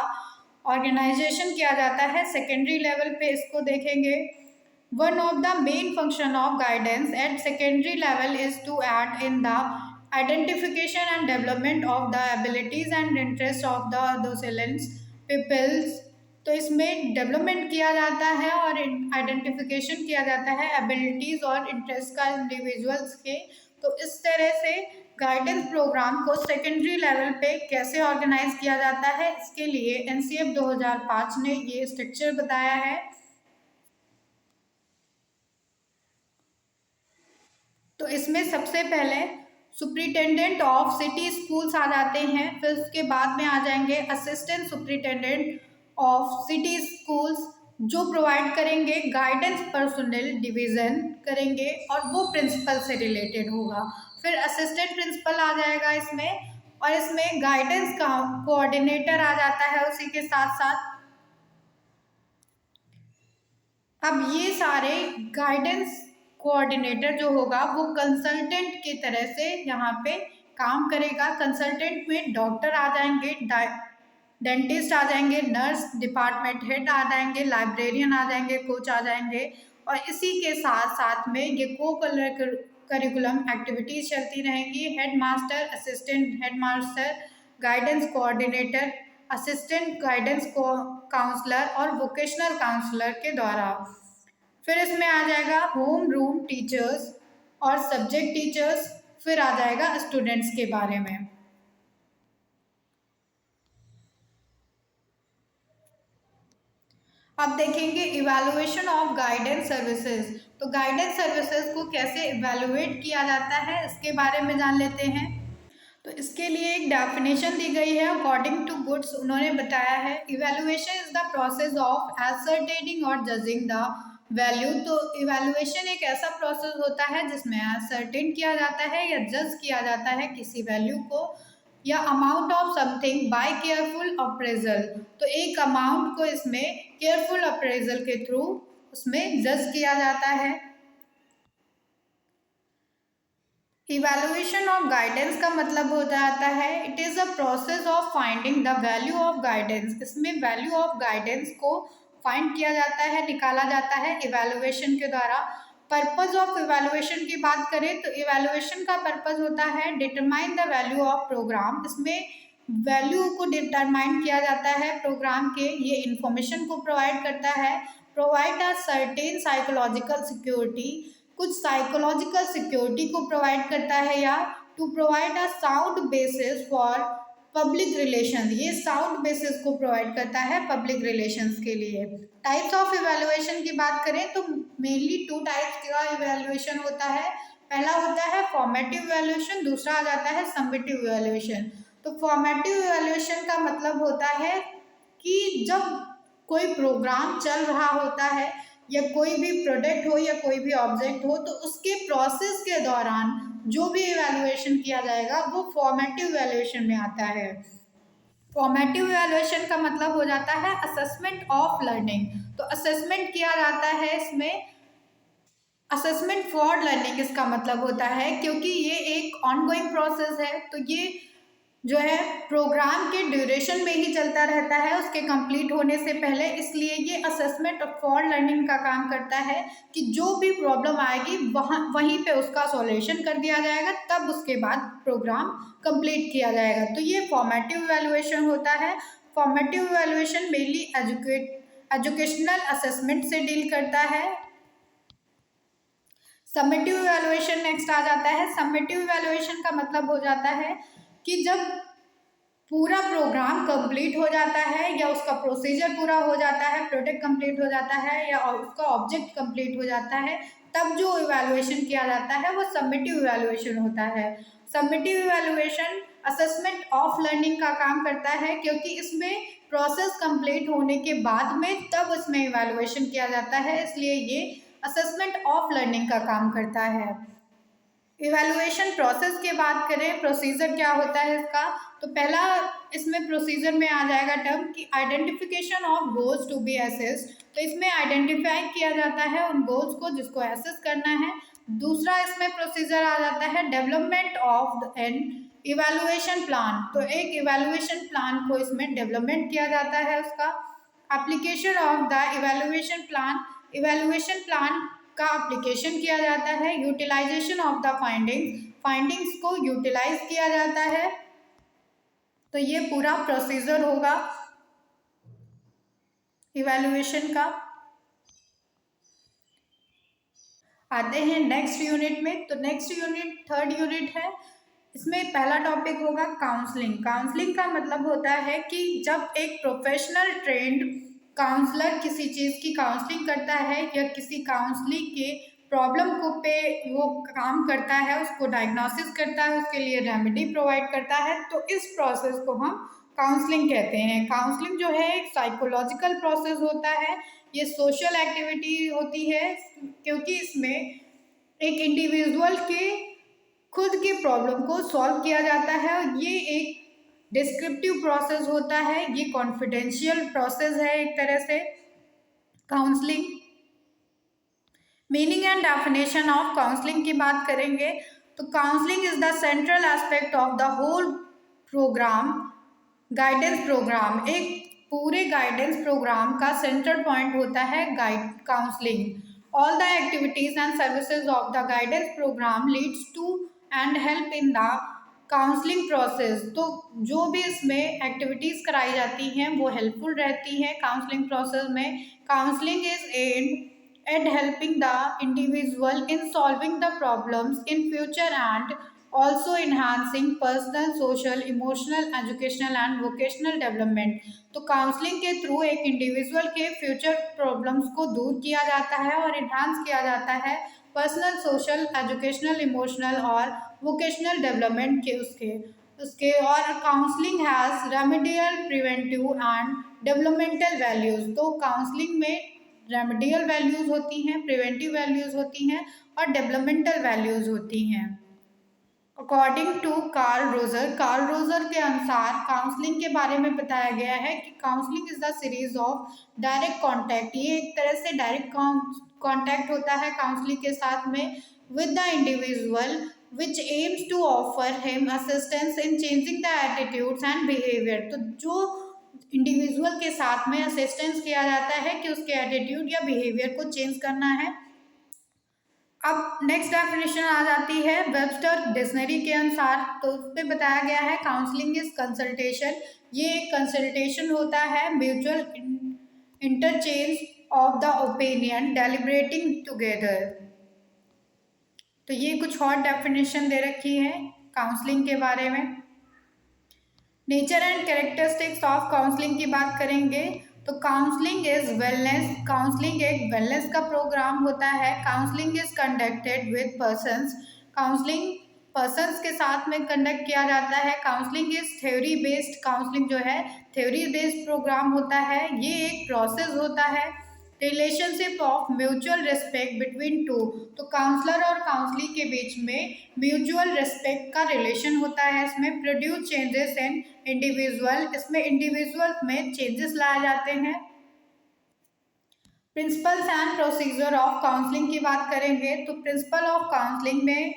ऑर्गेनाइजेशन किया जाता है सेकेंडरी लेवल पे, इसको देखेंगे। One of the main function of guidance at secondary level is to aid in the identification and development of the abilities and interest of the adolescence peoples. तो इसमें development किया जाता है और आइडेंटिफिकेशन किया जाता है एबिलिटीज़ और इंटरेस्ट का इंडिविजुअल्स के। तो इस तरह से गाइडेंस प्रोग्राम को सेकेंडरी लेवल पे कैसे ऑर्गेनाइज किया जाता है, इसके लिए एनसीएफ 2005 ने ये स्ट्रक्चर बताया है। तो इसमें सबसे पहले सुप्रिटेंडेंट ऑफ सिटी स्कूल्स आ जाते हैं, फिर उसके बाद में आ जाएंगे assistant superintendent of city schools जो प्रोवाइड करेंगे गाइडेंस पर्सनल डिवीज़न करेंगे और वो प्रिंसिपल से रिलेटेड होगा। फिर असिस्टेंट प्रिंसिपल आ जाएगा इसमें, और इसमें गाइडेंस का कोऑर्डिनेटर आ जाता है उसी के साथ साथ। अब ये सारे गाइडेंस कोऑर्डिनेटर जो होगा वो कंसल्टेंट की तरह से यहाँ पे काम करेगा। कंसल्टेंट में डॉक्टर आ जाएंगे, डेंटिस्ट आ जाएंगे, नर्स डिपार्टमेंट हेड आ जाएंगे, लाइब्रेरियन आ जाएंगे, कोच आ जाएंगे, और इसी के साथ साथ में ये करिकुलम एक्टिविटीज़ चलती रहेंगी। Head master, assistant head master, guidance coordinator, assistant guidance को काउंसलर और वोकेशनल काउंसलर के द्वारा। फिर इसमें आ जाएगा होम रूम टीचर्स और सब्जेक्ट टीचर्स, फिर आ जाएगा स्टूडेंट्स के बारे में। अब देखेंगे इवैल्यूएशन ऑफ गाइडेंस सर्विसेज। तो गाइडेंस सर्विसेज को कैसे इवैल्यूएट किया जाता है इसके बारे में जान लेते हैं। तो इसके लिए एक डेफिनेशन दी गई है अकॉर्डिंग टू गुड्स। उन्होंने बताया है evaluation is the process of ascertaining और जजिंग द वैल्यू। तो इवैल्यूएशन एक ऐसा प्रोसेस होता है जिसमें एसर्टेन किया जाता है या जज किया जाता है किसी वैल्यू को या amount of something bye careful appraisal. तो एक अमाउंट को इसमें केयरफुल अप्रेजल के थ्रू उसमें जज किया जाता है। इवैल्यूएशन ऑफ गाइडेंस का मतलब हो जाता है it is a process of finding the value of guidance. इसमें वैल्यू ऑफ गाइडेंस को फाइंड किया जाता है, निकाला जाता है इवैल्यूएशन के द्वारा। पर्पस ऑफ इवैल्यूएशन की बात करें तो इवैल्यूएशन का पर्पस होता है determine the value of programme. इसमें वैल्यू को डिटरमाइन किया जाता है प्रोग्राम के, ये इंफॉर्मेशन को प्रोवाइड करता है। Provide a certain psychological security, कुछ साइकोलॉजिकल सिक्योरिटी को प्रोवाइड करता है, या to provide a sound basis for public relation, ये साउंड बेसिस को प्रोवाइड करता है पब्लिक रिलेशंस के लिए। टाइप्स ऑफ इवैल्यूएशन की बात करें तो मेनली 2 टाइप्स का इवैल्यूएशन होता है। पहला होता है फॉर्मेटिव इवैल्यूएशन, दूसरा आ जाता है समेटिव इवैल्यूएशन। तो फॉर्मेटिव इवैल्यूएशन का मतलब होता है कि जब कोई प्रोग्राम चल रहा होता है या कोई भी प्रोडक्ट हो या कोई भी ऑब्जेक्ट हो, तो उसके प्रोसेस के दौरान जो भी इवैल्यूएशन किया जाएगा वो फॉर्मेटिव इवैल्यूएशन में आता है। फॉर्मेटिव इवैल्यूएशन का मतलब हो जाता है असेसमेंट ऑफ लर्निंग। तो असेसमेंट किया जाता है इसमें, असेसमेंट फॉर लर्निंग इसका मतलब होता है, क्योंकि ये एक ऑनगोइंग प्रोसेस है, तो ये जो है प्रोग्राम के ड्यूरेशन में ही चलता रहता है उसके कंप्लीट होने से पहले, इसलिए ये असेसमेंट फॉर लर्निंग का काम करता है कि जो भी प्रॉब्लम आएगी वहीं पे उसका सॉल्यूशन कर दिया जाएगा, तब उसके बाद प्रोग्राम कंप्लीट किया जाएगा। तो ये फॉर्मेटिव इवैल्यूएशन होता है। Formative evaluation mainly educational assessment से डील करता है। समेटिव इवैल्यूएशन नेक्स्ट आ जाता है। समेटिव इवैल्यूएशन का मतलब हो जाता है कि जब पूरा प्रोग्राम कंप्लीट हो जाता है या उसका प्रोसीजर पूरा हो जाता है, प्रोडक्ट कंप्लीट हो जाता है या उसका ऑब्जेक्ट कंप्लीट हो जाता है, तब जो इवैल्यूएशन किया जाता है वो समेटिव इवैल्यूएशन होता है। Summative evaluation assessment of learning का काम करता है, क्योंकि इसमें प्रोसेस कंप्लीट होने के बाद में तब उसमें इवैल्यूएशन किया जाता है, इसलिए ये असेसमेंट ऑफ लर्निंग का काम करता है। इवैल्यूएशन प्रोसेस की बात करें, प्रोसीजर क्या होता है इसका, तो पहला इसमें प्रोसीजर में आ जाएगा टर्म कि identification of goals to be assessed. तो इसमें आइडेंटिफाई किया जाता है उन गोल्स को जिसको एसेस करना है। दूसरा इसमें प्रोसीजर आ जाता है development of an evaluation plan. तो एक इवैल्यूएशन प्लान को इसमें डेवलपमेंट किया जाता है उसका। Application of the evaluation plan, evaluation plan का एप्लीकेशन किया जाता है। Utilization of the findings, findings को यूटिलाइज किया जाता है। तो ये पूरा प्रोसीजर होगा इवैल्यूएशन का। आते हैं नेक्स्ट यूनिट में। तो नेक्स्ट यूनिट थर्ड यूनिट है। इसमें पहला टॉपिक होगा काउंसलिंग। काउंसलिंग का मतलब होता है कि जब एक प्रोफेशनल ट्रेंड काउंसलर किसी चीज़ की काउंसलिंग करता है या किसी काउंसलिंग के प्रॉब्लम को पे वो काम करता है, उसको डायग्नोसिस करता है, उसके लिए रेमेडी प्रोवाइड करता है, तो इस प्रोसेस को हम काउंसलिंग कहते हैं। काउंसलिंग जो है एक साइकोलॉजिकल प्रोसेस होता है, ये सोशल एक्टिविटी होती है, क्योंकि इसमें एक इंडिविजुअल के खुद की प्रॉब्लम को सॉल्व किया जाता है और ये एक डिस्क्रिप्टिव प्रोसेस होता है, ये कॉन्फिडेंशियल प्रोसेस है एक तरह से। Counselling meaning and definition of counselling की बात करेंगे तो counselling is the central aspect of the whole programme guidance programme. एक पूरे गाइडेंस प्रोग्राम का सेंट्रल पॉइंट होता है guide counselling. All the activities and services of the guidance programme leads to and help in the counselling process. तो जो भी इसमें activities कराई जाती हैं वो हेल्पफुल रहती हैं काउंसलिंग प्रोसेस में। Counselling is aid at helping the individual in solving the problems in future and also enhancing personal, social, emotional, educational and vocational development। तो काउंसलिंग के थ्रू एक इंडिविजुअल के फ्यूचर प्रॉब्लम्स को दूर किया जाता है और इन्हांस किया जाता है पर्सनल, सोशल, एजुकेशनल, इमोशनल और वोकेशनल डेवलपमेंट के उसके और counselling has remedial, preventive and developmental values. तो काउंसलिंग में रेमेडियल वैल्यूज़ होती हैं, प्रिवेंटिव वैल्यूज़ होती हैं और डेवलपमेंटल वैल्यूज़ होती हैं। अकॉर्डिंग टू कार्ल रोजर के अनुसार काउंसलिंग के बारे में बताया गया है कि counselling is the series of direct contact. ये एक तरह से डायरेक्ट कॉन्टैक्ट होता है काउंसलिंग के साथ में with the individual which aims to offer him assistance in changing the attitudes and behaviour. तो जो इंडिविजुअल के साथ में असिस्टेंस किया जाता है कि उसके एटीट्यूड या बिहेवियर को चेंज करना है। अब नेक्स्ट डेफिनेशन आ जाती है वेबस्टर डिक्शनरी के अनुसार। तो उस पर बताया गया है काउंसलिंग इज कंसल्टेशन। ये एक कंसल्टेशन होता है, mutual interchange of the opinion deliberating together. तो ये कुछ और डेफिनेशन दे रखी है काउंसलिंग के बारे में। Nature and characteristics of counselling की बात करेंगे तो काउंसलिंग इज वेलनेस। काउंसलिंग एक वेलनेस का प्रोग्राम होता है। Counselling is conducted with persons. Counselling persons के साथ में कंडक्ट किया जाता है। Counselling is theory based. Counselling जो है थ्योरी बेस्ड प्रोग्राम होता है। ये एक प्रोसेस होता है relationship of mutual respect between two, तो काउंसलर और काउंसली के बीच में म्यूचुअल रिस्पेक्ट का रिलेशन होता है। इसमें प्रोड्यूस चेंजेस इन इंडिविजुअल, इसमें इंडिविजुअल में चेंजेस लाए जाते हैं। Principles and procedure of counselling की बात करेंगे तो प्रिंसिपल ऑफ काउंसलिंग में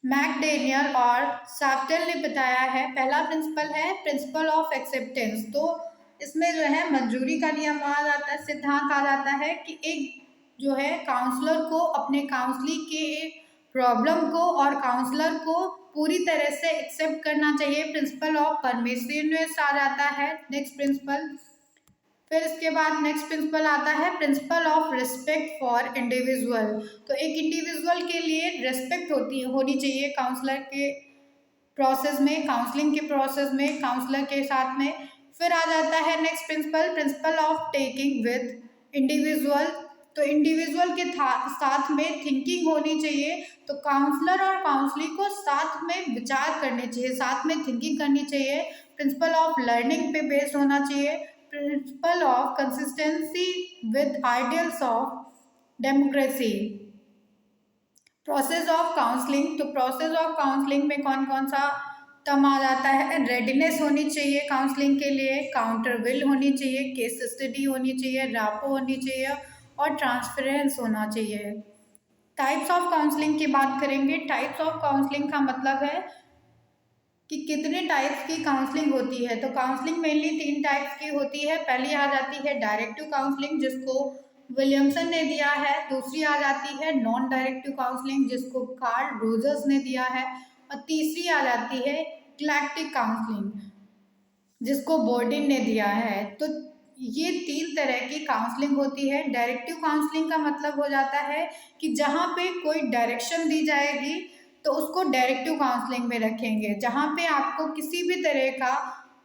मैकडेनियल और साफ्टेल ने बताया है। पहला प्रिंसिपल है प्रिंसिपल ऑफ एक्सेप्टेंस, तो इसमें जो है मंजूरी का नियम आ जाता है, सिद्धांत आ जाता है कि एक जो है काउंसलर को अपने काउंसलिंग के प्रॉब्लम को और काउंसलर को पूरी तरह से एक्सेप्ट करना चाहिए। प्रिंसिपल ऑफ परमिसिवनेस आ जाता है नेक्स्ट प्रिंसिपल। फिर इसके बाद नेक्स्ट प्रिंसिपल आता है principle of respect for individual, तो एक इंडिविजुअल के लिए रिस्पेक्ट होनी चाहिए काउंसलर के प्रोसेस में, काउंसलिंग के प्रोसेस में, काउंसलर के साथ में। फिर आ जाता है next principle principle of taking with individual, तो इंडिविजुअल के साथ में थिंकिंग होनी चाहिए, तो काउंसलर और काउंसली को साथ में विचार करने चाहिए, साथ में थिंकिंग करनी चाहिए। प्रिंसिपल ऑफ लर्निंग पे बेस्ड होना चाहिए। Principle of consistency with ideals of democracy. Process of counselling, तो प्रोसेस ऑफ काउंसलिंग में कौन कौन सा टर्म आ जाता है। रेडीनेस होनी चाहिए काउंसलिंग के लिए, काउंटर विल होनी चाहिए, केस स्टडी होनी चाहिए, रैपो होनी चाहिए और ट्रांसपेरेंस होना चाहिए। टाइप्स ऑफ काउंसलिंग की बात करेंगे। टाइप्स ऑफ काउंसलिंग का मतलब है कि कितने टाइप्स की काउंसलिंग होती है, तो काउंसलिंग मेनली 3 टाइप्स की होती है। पहली आ जाती है डायरेक्टिव काउंसलिंग जिसको विलियमसन ने दिया है, दूसरी आ जाती है नॉन डायरेक्टिव काउंसलिंग जिसको कार्ल रोजर्स ने दिया है, और तीसरी आ जाती है इक्लेक्टिक काउंसलिंग जिसको बोर्डिन ने दिया है। तो ये 3 तरह की काउंसलिंग होती है। डायरेक्टिव काउंसलिंग का मतलब हो जाता है कि जहाँ पे कोई डायरेक्शन दी जाएगी तो उसको डायरेक्टिव काउंसलिंग में रखेंगे। जहाँ पे आपको किसी भी तरह का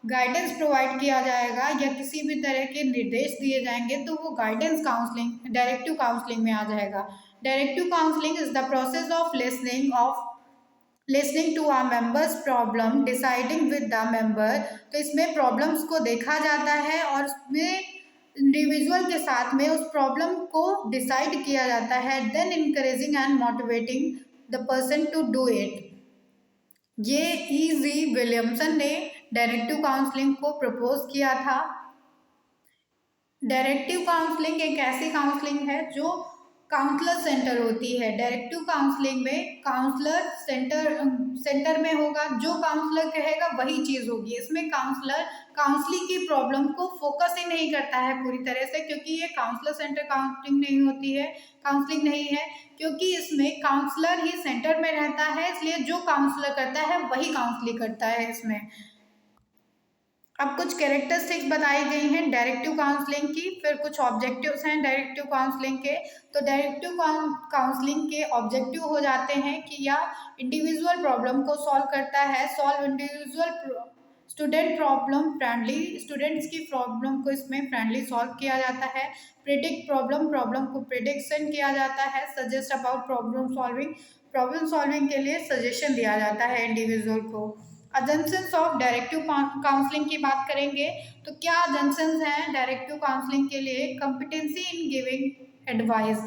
गाइडेंस प्रोवाइड किया जाएगा या किसी भी तरह के निर्देश दिए जाएंगे तो वो गाइडेंस काउंसलिंग डायरेक्टिव काउंसलिंग में आ जाएगा। Directive counselling is the process of listening to a member's problem, deciding with the member, तो इसमें प्रॉब्लम्स को देखा जाता है और उसमें इंडिविजुअल के साथ में उस प्रॉब्लम को डिसाइड किया जाता है, then encouraging and motivating the person to do it. ये E.Z. विलियमसन ने डायरेक्टिव काउंसलिंग को प्रपोज किया था। डायरेक्टिव काउंसलिंग एक ऐसी काउंसलिंग है जो काउंसलर सेंटर होती है। डायरेक्टिव काउंसलिंग में काउंसलर सेंटर में होगा, जो काउंसलर कहेगा वही चीज़ होगी। इसमें काउंसलर काउंसलिंग की प्रॉब्लम को फोकस ही नहीं करता है पूरी तरह से, क्योंकि ये काउंसलर सेंटर काउंसलिंग नहीं होती है, काउंसलिंग नहीं है, क्योंकि इसमें काउंसलर ही सेंटर में रहता है, इसलिए जो काउंसलर करता है वही काउंसलिंग करता है इसमें। अब कुछ कैरेक्टरिस्टिक्स बताई गई हैं डायरेक्टिव काउंसलिंग की, फिर कुछ ऑब्जेक्टिव्स हैं डायरेक्टिव काउंसलिंग के। तो डायरेक्टिव काउंसलिंग के ऑब्जेक्टिव हो जाते हैं कि यह इंडिविजुअल प्रॉब्लम को सॉल्व करता है, solve individual student problem friendly, students की प्रॉब्लम को इसमें फ्रेंडली सॉल्व किया जाता है। प्रिडिक्ट प्रॉब्लम को प्रिडिक्शन किया जाता है। सजेस्ट अबाउट प्रॉब्लम सॉल्विंग के लिए सजेशन दिया जाता है इंडिविजुअल को। अजम्पशंस ऑफ डायरेक्टिव काउंसलिंग की बात करेंगे तो क्या अजम्पशंस हैं डायरेक्टिव काउंसलिंग के लिए। कॉम्पिटेंसी इन गिविंग एडवाइस,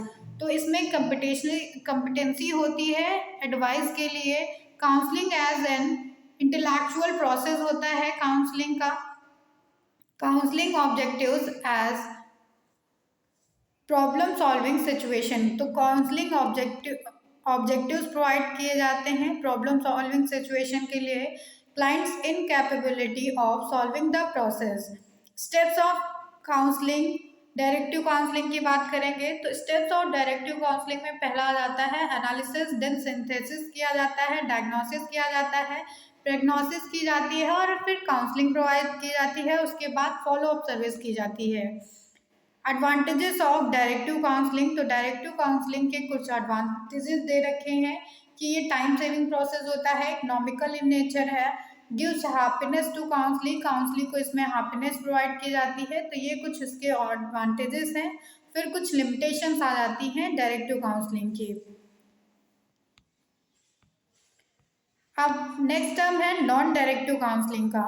तो इसमें कॉम्पिटेंसी होती है एडवाइस के लिए। Counselling as an intellectual process होता है काउंसलिंग का। Counselling objectives as problem solving situation, तो काउंसलिंग ऑब्जेक्टिव्स प्रोवाइड किए जाते हैं प्रॉब्लम सॉल्विंग सिचुएशन के लिए। Client's incapability of solving the process. Steps of counselling directive counselling की बात करेंगे तो स्टेप्स ऑफ डायरेक्टिव काउंसलिंग में पहला आ जाता है एनालिसिस, देन सिंथेसिस किया जाता है, डायग्नोसिस किया जाता है, प्रेग्नोसिस की जाती है और फिर काउंसलिंग प्रोवाइड की जाती है। उसके बाद फॉलो अप सर्विस की जाती है। एडवांटेजेस ऑफ डायरेक्टिव काउंसलिंग, तो डायरेक्टिव काउंसलिंग के कुछ एडवांटेजेस दे रखे हैं कि ये टाइम सेविंग प्रोसेस होता है, इकोनॉमिकल इन नेचर है, गिव्स हैप्पीनेस टू काउंसली को इसमें हैप्पीनेस प्रोवाइड की जाती है, तो ये कुछ इसके एडवांटेजेस हैं। फिर कुछ लिमिटेशंस आ जाती हैं डायरेक्टिव काउंसलिंग की। अब नेक्स्ट टर्म है नॉन डायरेक्टिव काउंसलिंग का।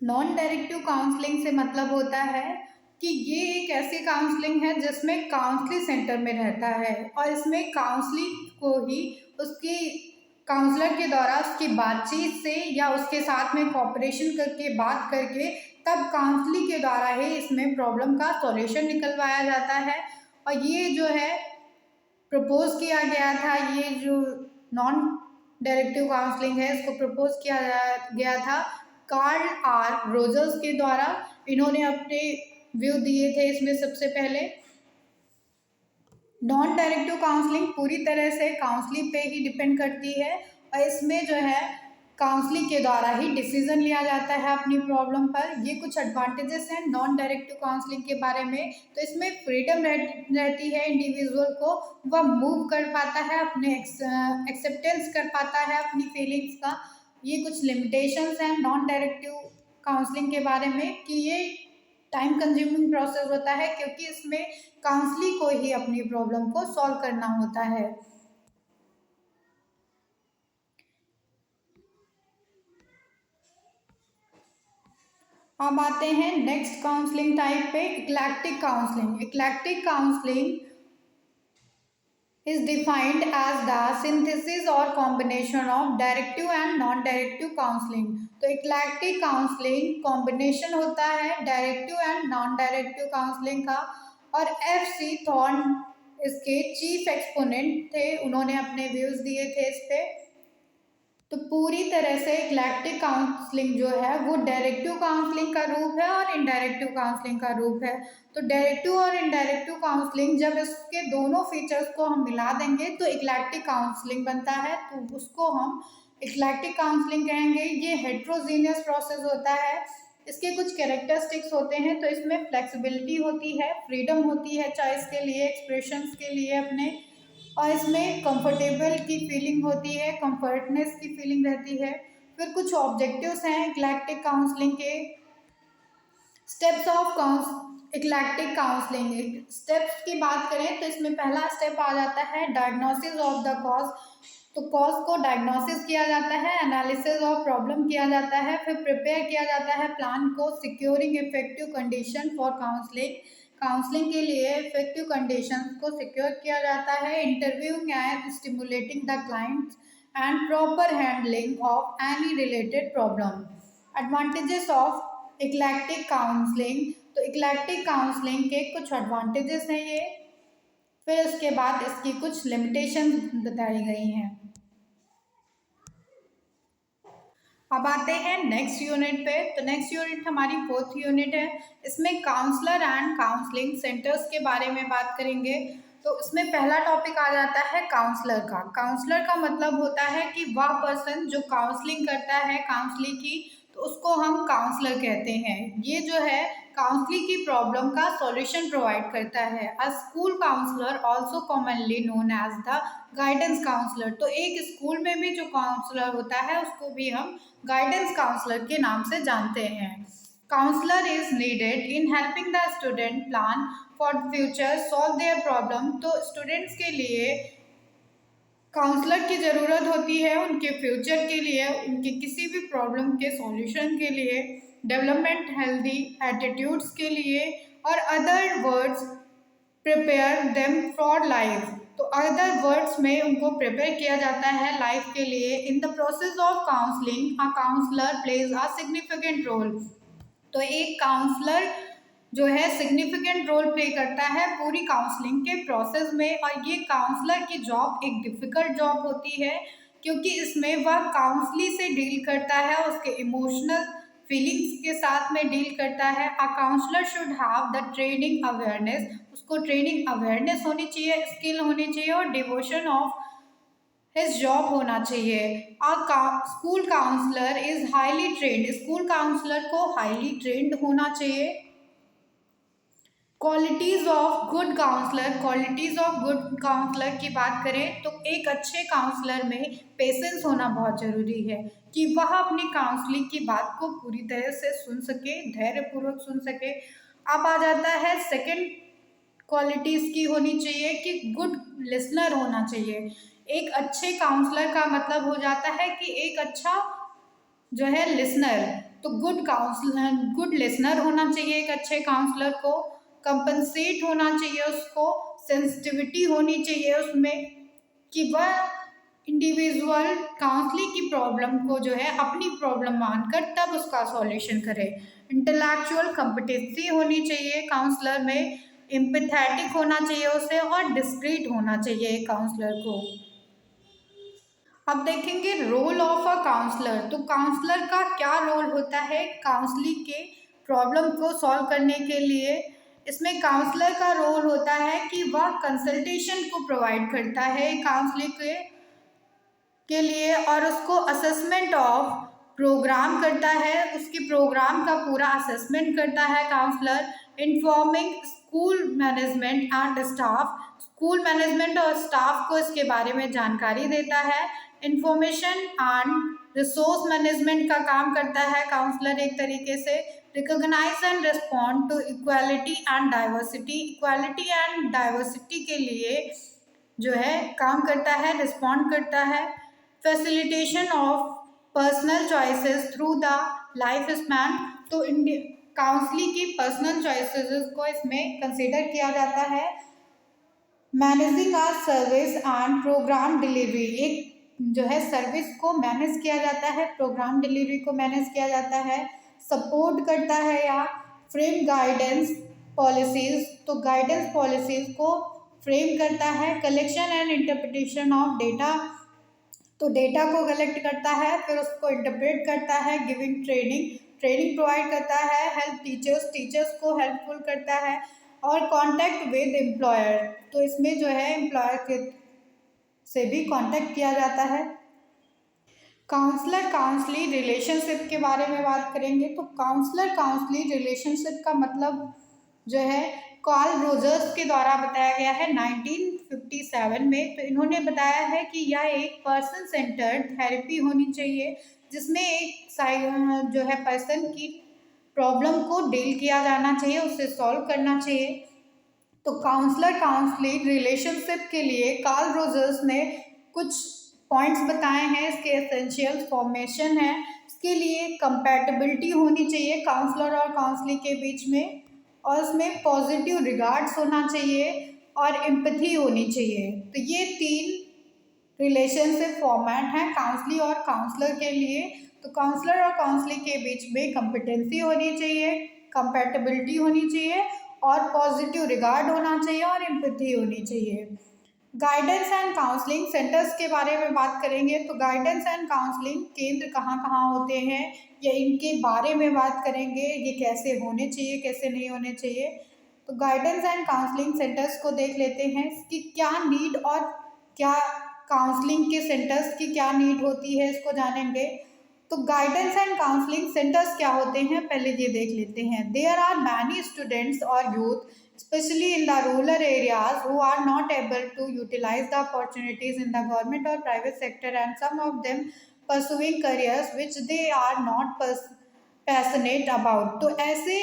नॉन डायरेक्टिव काउंसलिंग से मतलब होता है कि ये एक ऐसी काउंसलिंग है जिसमें काउंसलिंग सेंटर में रहता है और इसमें काउंसलिंग को ही उसकी काउंसलर के द्वारा उसकी बातचीत से या उसके साथ में कोऑपरेशन करके बात करके तब काउंसलिंग के द्वारा ही इसमें प्रॉब्लम का सॉल्यूशन निकलवाया जाता है। और ये जो है प्रपोज किया गया था, ये जो नॉन डायरेक्टिव काउंसलिंग है इसको प्रपोज किया गया था कार्ल आर रोजर्स के द्वारा। इन्होंने अपने व्यू दिए थे इसमें सबसे पहले। नॉन डायरेक्टिव काउंसलिंग पूरी तरह से काउंसलिंग पे ही डिपेंड करती है और इसमें जो है काउंसलिंग के द्वारा ही डिसीजन लिया जाता है अपनी प्रॉब्लम पर। ये कुछ एडवांटेजेस हैं नॉन डायरेक्टिव काउंसलिंग के बारे में। तो इसमें फ्रीडम रहती है इंडिविजुअल को, वह मूव कर पाता है, अपने एक्सेप्टेंस कर पाता है अपनी फीलिंग्स का। ये कुछ लिमिटेशंस हैं नॉन डायरेक्टिव काउंसलिंग के बारे में कि ये टाइम कंज्यूमिंग प्रोसेस होता है क्योंकि इसमें काउंसलिंग को ही अपनी प्रॉब्लम को सॉल्व करना होता है। अब आते हैं नेक्स्ट काउंसलिंग टाइप पे, eclectic counselling. Eclectic counselling is defined as the synthesis or combination of directive and non-directive counseling। तो इक्लेक्टिक काउंसलिंग कॉम्बिनेशन होता है directive and non directive counselling का। और FC थॉर्न इसके चीफ एक्सपोनेंट थे, उन्होंने अपने व्यूज दिए थे इस पे। तो पूरी तरह से इक्लेक्टिक काउंसलिंग जो है वो डायरेक्टिव काउंसलिंग का रूप है और इनडायरेक्टिव काउंसलिंग का रूप है। तो डायरेक्टिव और इनडायरेक्टिव काउंसलिंग जब इसके दोनों फीचर्स को हम मिला देंगे तो इक्लेक्टिक काउंसलिंग बनता है, तो उसको हम इक्लेक्टिक काउंसलिंग कहेंगे। ये हेट्रोजीनियस प्रोसेस होता है, इसके कुछ कैरेक्टरिस्टिक्स होते हैं। तो इसमें फ्लेक्सिबिलिटी होती है, फ्रीडम होती है चॉइस के लिए, एक्सप्रेशंस के लिए अपने, और इसमें कंफर्टेबल की फीलिंग होती है, कंफर्टनेस की फीलिंग रहती है। फिर कुछ ऑब्जेक्टिव्स हैं इक्लेक्टिक काउंसलिंग के। Steps of eclectic counselling, steps की बात करें तो इसमें पहला स्टेप आ जाता है डायग्नोसिस ऑफ द कॉज। तो कॉज को डायग्नोसिस किया जाता है, एनालिसिस ऑफ प्रॉब्लम किया जाता है, फिर प्रिपेयर किया जाता है प्लान को, securing effective condition for counselling. Counselling के लिए इफेक्टिव कंडीशंस को सिक्योर किया जाता है, interviewing and stimulating the clients and proper handling of any related problem. Advantages of eclectic counselling, तो इक्लेक्टिक काउंसलिंग के कुछ एडवांटेजेस हैं ये, फिर उसके बाद इसकी कुछ लिमिटेशन बताई गई हैं। अब आते हैं नेक्स्ट यूनिट पे। तो नेक्स्ट यूनिट हमारी 4th यूनिट है। इसमें काउंसलर एंड काउंसलिंग सेंटर्स के बारे में बात करेंगे। तो इसमें पहला टॉपिक आ जाता है काउंसलर का। काउंसलर का मतलब होता है कि वह पर्सन जो काउंसलिंग करता है काउंसलिंग की, तो उसको हम काउंसलर कहते हैं। ये जो है काउंसलिंग की प्रॉब्लम का सॉल्यूशन प्रोवाइड करता है। A school counsellor also commonly known as the guidance counsellor. तो एक स्कूल में भी जो काउंसलर होता है उसको भी हम गाइडेंस काउंसलर के नाम से जानते हैं। Counsellor is needed in helping the student plan for future, solve their problem. तो स्टूडेंट्स के लिए काउंसलर की ज़रूरत होती है उनके फ्यूचर के लिए, उनके किसी भी प्रॉब्लम के सॉल्यूशन के लिए, डेवलपमेंट हेल्दी एटीट्यूड्स के लिए, और other words prepare them for life. तो अदर वर्ड्स में उनको प्रिपेयर किया जाता है लाइफ के लिए। In the process of counselling a counsellor plays a significant role. तो एक काउंसलर जो है सिग्निफिकेंट रोल प्ले करता है पूरी काउंसलिंग के प्रोसेस में। और ये काउंसलर की जॉब एक डिफ़िकल्ट जॉब होती है क्योंकि इसमें वह काउंसली से डील करता है, उसके इमोशनल फीलिंग्स के साथ में डील करता है। A counsellor should have the training awareness, उसको ट्रेनिंग अवेयरनेस होनी चाहिए, स्किल होनी चाहिए और डिवोशन ऑफ हिज जॉब होना चाहिए। School counsellor is highly trained, school counsellor को हाईली ट्रेंड होना चाहिए। Qualities of good counsellor, qualities of good counsellor की बात करें तो एक अच्छे काउंसलर में पेशेंस होना बहुत ज़रूरी है कि वह अपनी काउंसलिंग की बात को पूरी तरह से सुन सके, धैर्यपूर्वक सुन सके। अब आ जाता है सेकंड क्वालिटीज़ की होनी चाहिए कि गुड लिसनर होना चाहिए। एक अच्छे काउंसलर का मतलब हो जाता है कि एक अच्छा जो है लिसनर, तो गुड काउंसलर, गुड लिसनर होना चाहिए एक अच्छे काउंसलर को, कंपनसेट होना चाहिए उसको, सेंसिटिविटी होनी चाहिए उसमें कि वह इंडिविजुअल काउंसलिंग की प्रॉब्लम को जो है अपनी प्रॉब्लम मानकर तब उसका सॉल्यूशन करे। इंटेलेक्चुअल कॉम्पिटेंसी होनी चाहिए काउंसलर में, एम्पैथेटिक होना चाहिए उसे और डिस्क्रीट होना चाहिए काउंसलर को। अब देखेंगे रोल ऑफ अ काउंसलर। तो काउंसलर का क्या रोल होता है काउंसलिंग के प्रॉब्लम को सॉल्व करने के लिए। इसमें काउंसलर का रोल होता है कि वह कंसल्टेशन को प्रोवाइड करता है काउंसलिंग के लिए और उसको असेसमेंट ऑफ प्रोग्राम करता है, उसके प्रोग्राम का पूरा असेसमेंट करता है counsellor. Informing school management and staff, school management और स्टाफ को इसके बारे में जानकारी देता है। इंफॉर्मेशन एंड रिसोर्स मैनेजमेंट का काम करता है काउंसलर एक तरीके से। Recognize and respond to equality and diversity, equality and diversity के लिए जो है काम करता है, रिस्पॉन्ड करता है। Facilitation of personal choices through the life span, तो काउंसलिंग की पर्सनल चॉइसेस को इसमें कंसिडर किया जाता है। Managing a service and programme delivery, एक जो है सर्विस को मैनेज किया जाता है, प्रोग्राम डिलीवरी को मैनेज किया जाता है। सपोर्ट करता है या फ्रेम गाइडेंस पॉलिसीज, तो गाइडेंस पॉलिसीज को फ्रेम करता है। Collection and interpretation of data, तो डेटा को कलेक्ट करता है फिर उसको इंटरप्रेट करता है। गिविंग ट्रेनिंग, ट्रेनिंग प्रोवाइड करता है। हेल्प टीचर्स, टीचर्स को हेल्पफुल करता है। और कांटेक्ट विद एम्प्लॉयर, तो इसमें जो है एम्प्लॉयर के से भी कांटेक्ट किया जाता है। काउंसलर काउंसली रिलेशनशिप के बारे में बात करेंगे। तो काउंसलर काउंसली रिलेशनशिप का मतलब जो है कार्ल रोजर्स के द्वारा बताया गया है 1957 में। तो इन्होंने बताया है कि यह एक पर्सन सेंटर्ड थेरेपी होनी चाहिए जिसमें एक जो है पर्सन की प्रॉब्लम को डील किया जाना चाहिए, उसे सॉल्व करना चाहिए। तो काउंसलर काउंसली रिलेशनशिप के लिए कार्ल रोजर्स ने कुछ पॉइंट्स बताए हैं, इसके एसेंशियल फॉर्मेशन है। इसके लिए कंपैटिबिलिटी होनी चाहिए काउंसलर और काउंसली के बीच में, और उसमें पॉजिटिव रिगार्ड्स होना चाहिए और एम्पैथी होनी चाहिए। तो ये 3 रिलेशनशिप फॉर्मेट हैं काउंसली और काउंसलर के लिए। तो काउंसलर और काउंसली के बीच में कंपिटेंसी होनी चाहिए, कंपैटिबिलिटी होनी चाहिए और पॉजिटिव रिगार्ड होना चाहिए और एम्पैथी होनी चाहिए। गाइडेंस एंड काउंसलिंग सेंटर्स के बारे में बात करेंगे। तो गाइडेंस एंड काउंसलिंग केंद्र कहाँ कहाँ होते हैं या इनके बारे में बात करेंगे, ये कैसे होने चाहिए कैसे नहीं होने चाहिए। तो गाइडेंस एंड काउंसलिंग सेंटर्स को देख लेते हैं कि क्या नीड और क्या काउंसलिंग के सेंटर्स की क्या नीड होती है, इसको जानेंगे। तो गाइडेंस एंड काउंसलिंग सेंटर्स क्या होते हैं पहले ये देख लेते हैं। देयर आर मैनी स्टूडेंट्स और youth especially in the rural areas who are not able to utilize the opportunities in the government or private sector, and some of them pursuing careers which they are not passionate about। तो ऐसे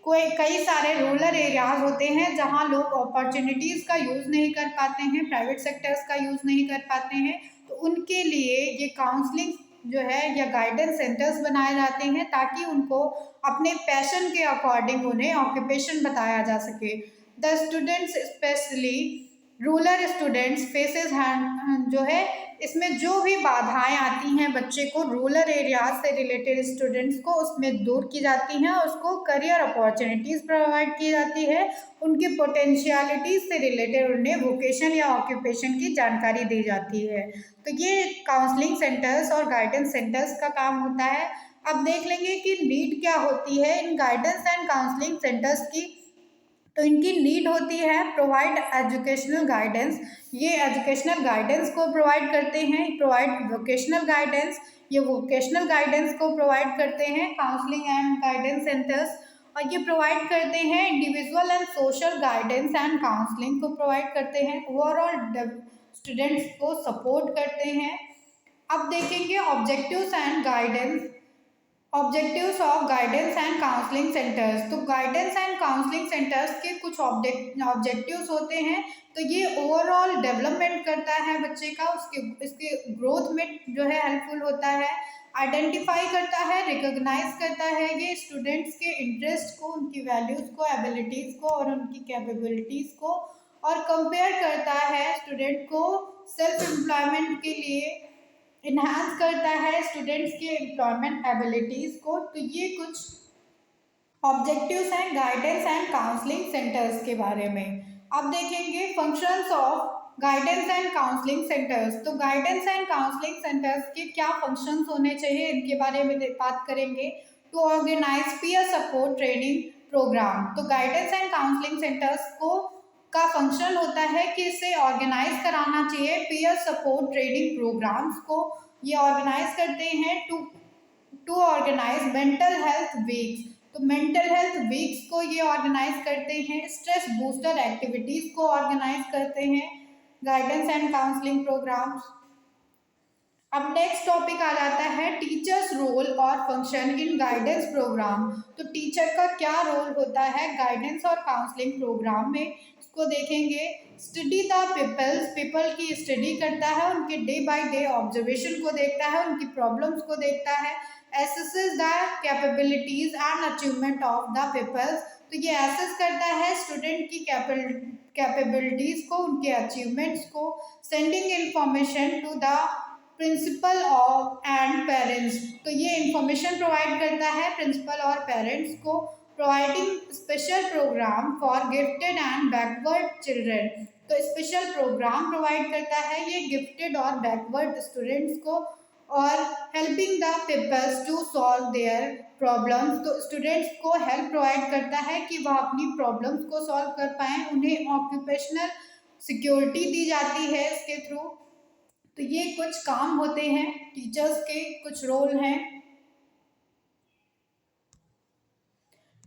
कोई कई सारे rural areas होते हैं जहां लोग opportunities का यूज़ नहीं कर पाते हैं, प्राइवेट सेक्टर्स का यूज़ नहीं कर पाते हैं। तो उनके लिए ये काउंसलिंग जो है या गाइडेंस सेंटर्स बनाए जाते हैं ताकि उनको अपने पैशन के अकॉर्डिंग उन्हें ऑक्यूपेशन बताया जा सके। The students specially rural students faces hand जो है इसमें जो भी बाधाएं आती हैं बच्चे को रूरल एरियाज से रिलेटेड स्टूडेंट्स को उसमें दूर की जाती हैं और उसको करियर अपॉर्चुनिटीज़ प्रोवाइड की जाती है। उनके पोटेंशियलिटीज़ से रिलेटेड उन्हें वोकेशन या ऑक्यूपेशन की जानकारी दी जाती है। तो ये काउंसलिंग सेंटर्स और गाइडेंस सेंटर्स का काम होता है। अब देख लेंगे कि नीड क्या होती है in guidance and counselling centres की। तो इनकी नीड होती है प्रोवाइड एजुकेशनल गाइडेंस, ये एजुकेशनल गाइडेंस को प्रोवाइड करते हैं। प्रोवाइड वोकेशनल गाइडेंस, ये वोकेशनल गाइडेंस को प्रोवाइड करते हैं काउंसलिंग एंड गाइडेंस सेंटर्स। और ये प्रोवाइड करते हैं individual and social guidance and counselling को प्रोवाइड करते हैं, ओवरऑल स्टूडेंट्स को सपोर्ट करते हैं। अब देखेंगे objectives and guidance, objectives of guidance and counselling centres. तो गाइडेंस एंड काउंसलिंग सेंटर्स के कुछ ऑब्जेक्टिव्स होते हैं। तो ये ओवरऑल डेवलपमेंट करता है बच्चे का, उसके ग्रोथ में जो है हेल्पफुल होता है। आइडेंटिफाई करता है, रिकॉग्नाइज करता है ये स्टूडेंट्स के इंटरेस्ट को, उनकी वैल्यूज़ को, एबिलिटीज़ को और उनकी कैपेबिलिटीज़ को, और कंपेयर करता है स्टूडेंट को सेल्फ एम्प्लॉयमेंट के लिए, इन्हांस करता है स्टूडेंट्स के एम्प्लॉयमेंट एबिलिटीज़ को। तो ये कुछ ऑब्जेक्टिव्स हैं गाइडेंस एंड काउंसलिंग सेंटर्स के बारे में। अब देखेंगे functions of guidance and counselling centres. तो गाइडेंस एंड काउंसलिंग सेंटर्स के क्या फंक्शंस होने चाहिए, इनके बारे में बात करेंगे। To organize peer support training programme. तो गाइडेंस एंड काउंसलिंग सेंटर्स को का फंक्शन होता है कि इसे ऑर्गेनाइज कराना चाहिए पीयर सपोर्ट ट्रेनिंग प्रोग्राम्स को। ये ऑर्गेनाइज करते हैं to organize mental health weeks. तो मेंटल हेल्थ वीक्स को ये ऑर्गेनाइज करते हैं। स्ट्रेस बूस्टर एक्टिविटीज़ को ऑर्गेनाइज करते हैं गाइडेंस एंड काउंसलिंग प्रोग्राम्स। अब नेक्स्ट टॉपिक आ जाता है टीचर्स रोल और फंक्शन इन गाइडेंस प्रोग्राम। तो टीचर का क्या रोल होता है गाइडेंस और काउंसलिंग प्रोग्राम में, इसको देखेंगे। स्टडी द पीपल की स्टडी करता है, उनके डे बाय डे ऑब्जर्वेशन को देखता है, उनकी प्रॉब्लम्स को देखता है। Assesses the capabilities and achievement of the peoples. तो ये एसेस करता है स्टूडेंट की कैपेबिलिटीज को, उनके अचीवमेंट्स को। Sending information to the principal और एंड पेरेंट्स। तो ये इंफॉर्मेशन प्रोवाइड करता है प्रिंसिपल और पेरेंट्स को। Providing special programme for gifted and backward children. तो स्पेशल प्रोग्राम प्रोवाइड करता है ये गिफ्टेड और बैकवर्ड स्टूडेंट्स को। और helping the peoples to solve their problems. तो स्टूडेंट्स को हेल्प प्रोवाइड करता है कि वह अपनी प्रॉब्लम्स को सॉल्व कर पाएँ। उन्हें ऑक्यूपेशनल सिक्योरिटी दी जाती है इसके थ्रू। तो ये कुछ काम होते हैं टीचर्स के, कुछ रोल हैं।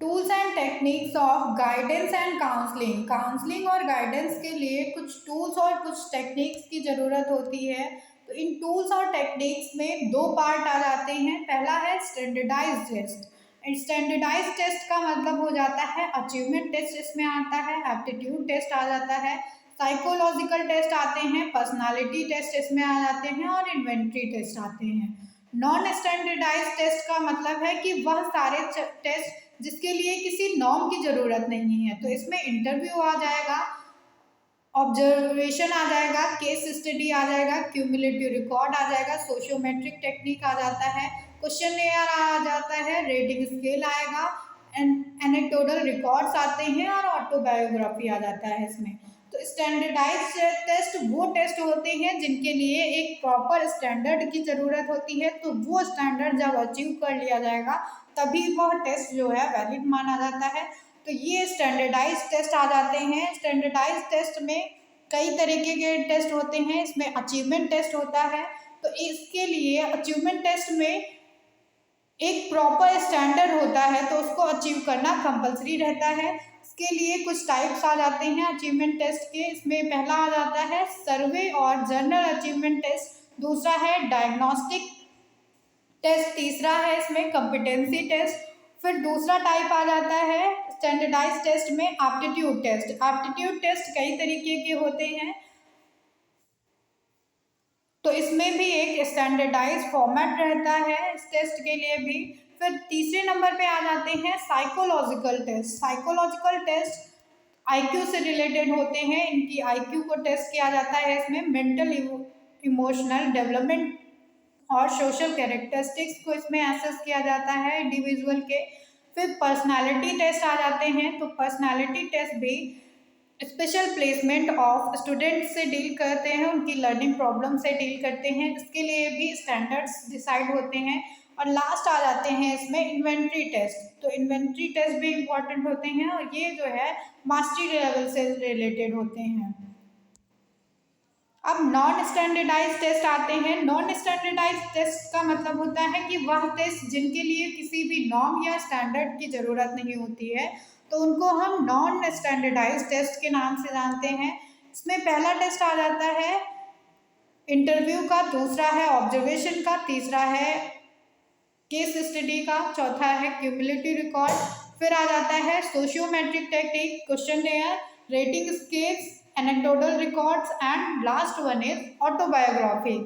Tools and techniques of guidance and counselling. Counselling और गाइडेंस के लिए कुछ टूल्स और कुछ टेक्निक्स की ज़रूरत होती है। तो इन टूल्स और टेक्निक्स में दो पार्ट आ जाते हैं। पहला है स्टैंडर्डाइज्ड टेस्ट। स्टैंडर्डाइज्ड टेस्ट का मतलब हो जाता है अचीवमेंट टेस्ट इसमें आता है, एप्टीट्यूड टेस्ट आ जाता है, साइकोलॉजिकल टेस्ट आते हैं, पर्सनालिटी टेस्ट इसमें आ जाते हैं और इन्वेंट्री टेस्ट आते हैं। नॉन स्टैंडर्डाइज्ड टेस्ट का मतलब है कि वह सारे टेस्ट जिसके लिए किसी नॉर्म की ज़रूरत नहीं है। तो इसमें इंटरव्यू आ जाएगा, ऑब्जर्वेशन आ जाएगा, केस स्टडी आ जाएगा, क्यूमुलेटिव रिकॉर्ड आ जाएगा, सोशियोमेट्रिक टेक्निक आ जाता है, क्वेश्चनेयर आ जाता है, रेटिंग स्केल आएगा, एनेक्डोटल रिकॉर्ड्स आते हैं और ऑटोबायोग्राफी आ जाता है इसमें। तो स्टैंडर्डाइज्ड टेस्ट वो टेस्ट होते हैं जिनके लिए एक प्रॉपर स्टैंडर्ड की ज़रूरत होती है। तो वो स्टैंडर्ड जब अचीव कर लिया जाएगा तभी वह टेस्ट जो है वैलिड माना जाता है। तो ये स्टैंडर्डाइज्ड टेस्ट आ जाते हैं। स्टैंडर्डाइज्ड टेस्ट में कई तरीके के टेस्ट होते हैं। इसमें अचीवमेंट टेस्ट होता है। तो इसके लिए अचीवमेंट टेस्ट में एक प्रॉपर स्टैंडर्ड होता है तो उसको अचीव करना कंपलसरी रहता है। इसके लिए कुछ टाइप्स आ जाते हैं अचीवमेंट टेस्ट के। इसमें पहला आ जाता है सर्वे और जर्नल अचीवमेंट टेस्ट, दूसरा है डायग्नोस्टिक टेस्ट, तीसरा है इसमें कॉम्पिटेंसी टेस्ट। फिर दूसरा टाइप आ जाता है स्टैंडर्डाइज्ड टेस्ट में एप्टीट्यूड टेस्ट। एप्टीट्यूड टेस्ट कई तरीके के होते हैं तो इसमें भी एक स्टैंडर्डाइज फॉर्मेट रहता है इस टेस्ट के लिए भी। फिर तीसरे नंबर पे आ जाते हैं psychological test. Psychological test IQ से रिलेटेड होते हैं। इनकी आईक्यू को टेस्ट किया जाता है इसमें। मेंटल इमोशनल डेवलपमेंट और सोशल कैरेक्टरिस्टिक्स को इसमें एसेस किया जाता है इंडिविजुअल के। फिर पर्सनालिटी टेस्ट आ जाते हैं। तो पर्सनालिटी टेस्ट भी स्पेशल प्लेसमेंट ऑफ स्टूडेंट से डील करते हैं, उनकी लर्निंग प्रॉब्लम से डील करते हैं। इसके लिए भी स्टैंडर्ड्स डिसाइड होते हैं। और लास्ट आ जाते हैं इसमें इन्वेंट्री टेस्ट। तो इन्वेंट्री टेस्ट भी इम्पॉर्टेंट होते हैं और ये जो है मास्टरी लेवल से रिलेटेड होते हैं। अब नॉन स्टैंडर्डाइज टेस्ट आते हैं। नॉन स्टैंडर्डाइज टेस्ट का मतलब होता है कि वह टेस्ट जिनके लिए किसी भी नॉर्म या स्टैंडर्ड की ज़रूरत नहीं होती है तो उनको हम नॉन स्टैंडर्डाइज टेस्ट के नाम से जानते हैं। इसमें पहला टेस्ट आ जाता है इंटरव्यू का, दूसरा है ऑब्जर्वेशन का, तीसरा है केस स्टडी का, चौथा है क्यूमुलेटिव रिकॉर्ड। फिर आ जाता है sociometric technique, questionnaire, rating scales, anecdotal records and last one is autobiography.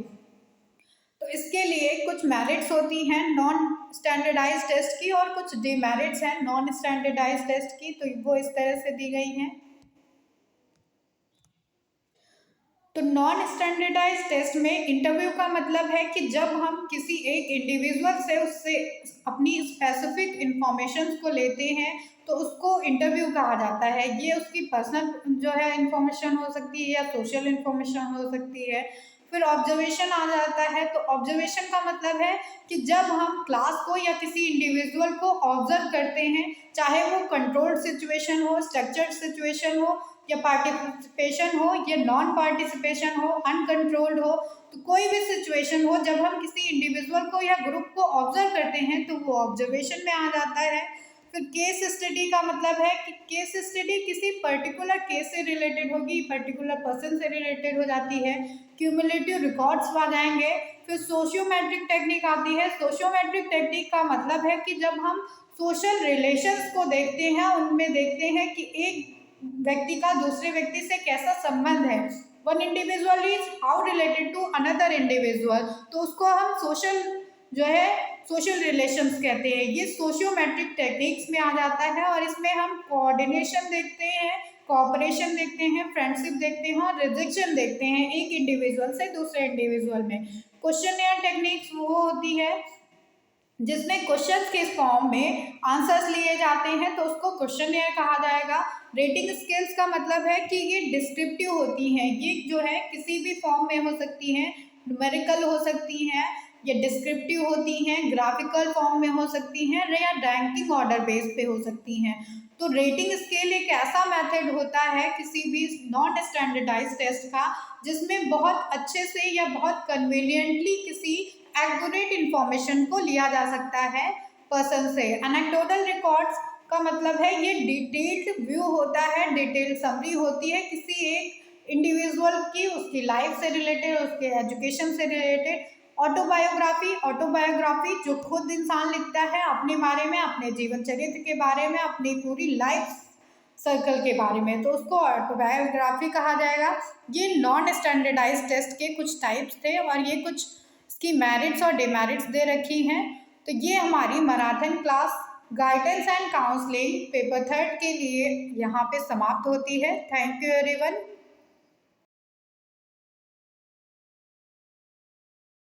तो इसके लिए कुछ मेरिट्स होती हैं नॉन स्टैंडर्डाइज टेस्ट की और कुछ डिमेरिट्स हैं नॉन स्टैंडर्डाइज टेस्ट की, तो वो इस तरह से दी गई हैं। तो नॉन स्टैंडर्डाइज टेस्ट में इंटरव्यू का मतलब है कि जब हम किसी एक इंडिविजुअल से उससे अपनी स्पेसिफिक इंफॉर्मेशन को लेते हैं तो उसको इंटरव्यू कहा जाता है। ये उसकी पर्सनल जो है इंफॉर्मेशन हो सकती है या सोशल इंफॉर्मेशन हो सकती है। फिर ऑब्जर्वेशन आ जाता है, तो ऑब्जर्वेशन का मतलब है कि जब हम क्लास को या किसी इंडिविजुअल को ऑब्जर्व करते हैं, चाहे वो कंट्रोल्ड सिचुएशन हो, स्ट्रक्चर्ड सिचुएशन हो, या पार्टिसिपेशन हो, या नॉन पार्टिसिपेशन हो, अनकंट्रोल्ड हो, तो कोई भी सिचुएशन हो, जब हम किसी इंडिविजुअल को या ग्रुप को ऑब्जर्व करते हैं तो वो ऑब्जर्वेशन में आ जाता है। फिर केस स्टडी का मतलब है कि केस स्टडी किसी पर्टिकुलर केस से रिलेटेड होगी, पर्टिकुलर पर्सन से रिलेटेड हो जाती है। क्यूमुलेटिव रिकॉर्ड्स आ जाएंगे। फिर सोशियोमेट्रिक टेक्निक आती है। सोशियोमेट्रिक टेक्निक का मतलब है कि जब हम सोशल रिलेशंस को देखते हैं, उनमें देखते हैं कि एक व्यक्ति का दूसरे व्यक्ति से कैसा संबंध है, one individual is how related to another individual, तो उसको हम सोशल जो है सोशल रिलेशंस कहते हैं। ये सोशियोमेट्रिक टेक्निक्स में आ जाता है और इसमें हम कोऑर्डिनेशन देखते हैं, कोऑपरेशन देखते हैं, फ्रेंडशिप देखते हैं और रिजेक्शन देखते हैं एक इंडिविजुअल से दूसरे इंडिविजुअल में। क्वेश्चनियर टेक्निक्स वो होती है जिसमें क्वेश्चंस के फॉर्म में आंसर्स लिए जाते हैं, तो उसको क्वेश्चनियर कहा जाएगा। रेटिंग स्केल्स का मतलब है कि ये डिस्क्रिप्टिव होती हैं, ये जो है किसी भी फॉर्म में हो सकती हैं, न्यूमेरिकल हो सकती हैं, ये डिस्क्रिप्टिव होती हैं, ग्राफिकल फॉर्म में हो सकती हैं या रैंकिंग ऑर्डर बेस पे हो सकती हैं। तो रेटिंग स्केल एक ऐसा मेथड होता है किसी भी नॉन स्टैंडर्डाइज टेस्ट का जिसमें बहुत अच्छे से या बहुत कन्वीनियंटली किसी एक्यूरेट इंफॉर्मेशन को लिया जा सकता है पर्सन से। एनेक्डोटल रिकॉर्ड्स का मतलब है ये डिटेल्ड व्यू होता है, डिटेल्ड समरी होती है किसी एक इंडिविजुअल की, उसकी लाइफ से रिलेटेड, उसके एजुकेशन से रिलेटेड। ऑटोबायोग्राफी, ऑटोबायोग्राफी जो खुद इंसान लिखता है अपने बारे में, अपने जीवन चरित्र के बारे में, अपनी पूरी लाइफ सर्कल के बारे में, तो उसको ऑटोबायोग्राफी कहा जाएगा। ये नॉन स्टैंडर्डाइज टेस्ट के कुछ टाइप्स थे और ये कुछ इसकी मेरिट्स और डिमेरिट्स दे रखी हैं। तो ये हमारी marathon class guidance and counselling paper 3 के लिए यहाँ पे समाप्त होती है। Thank you everyone.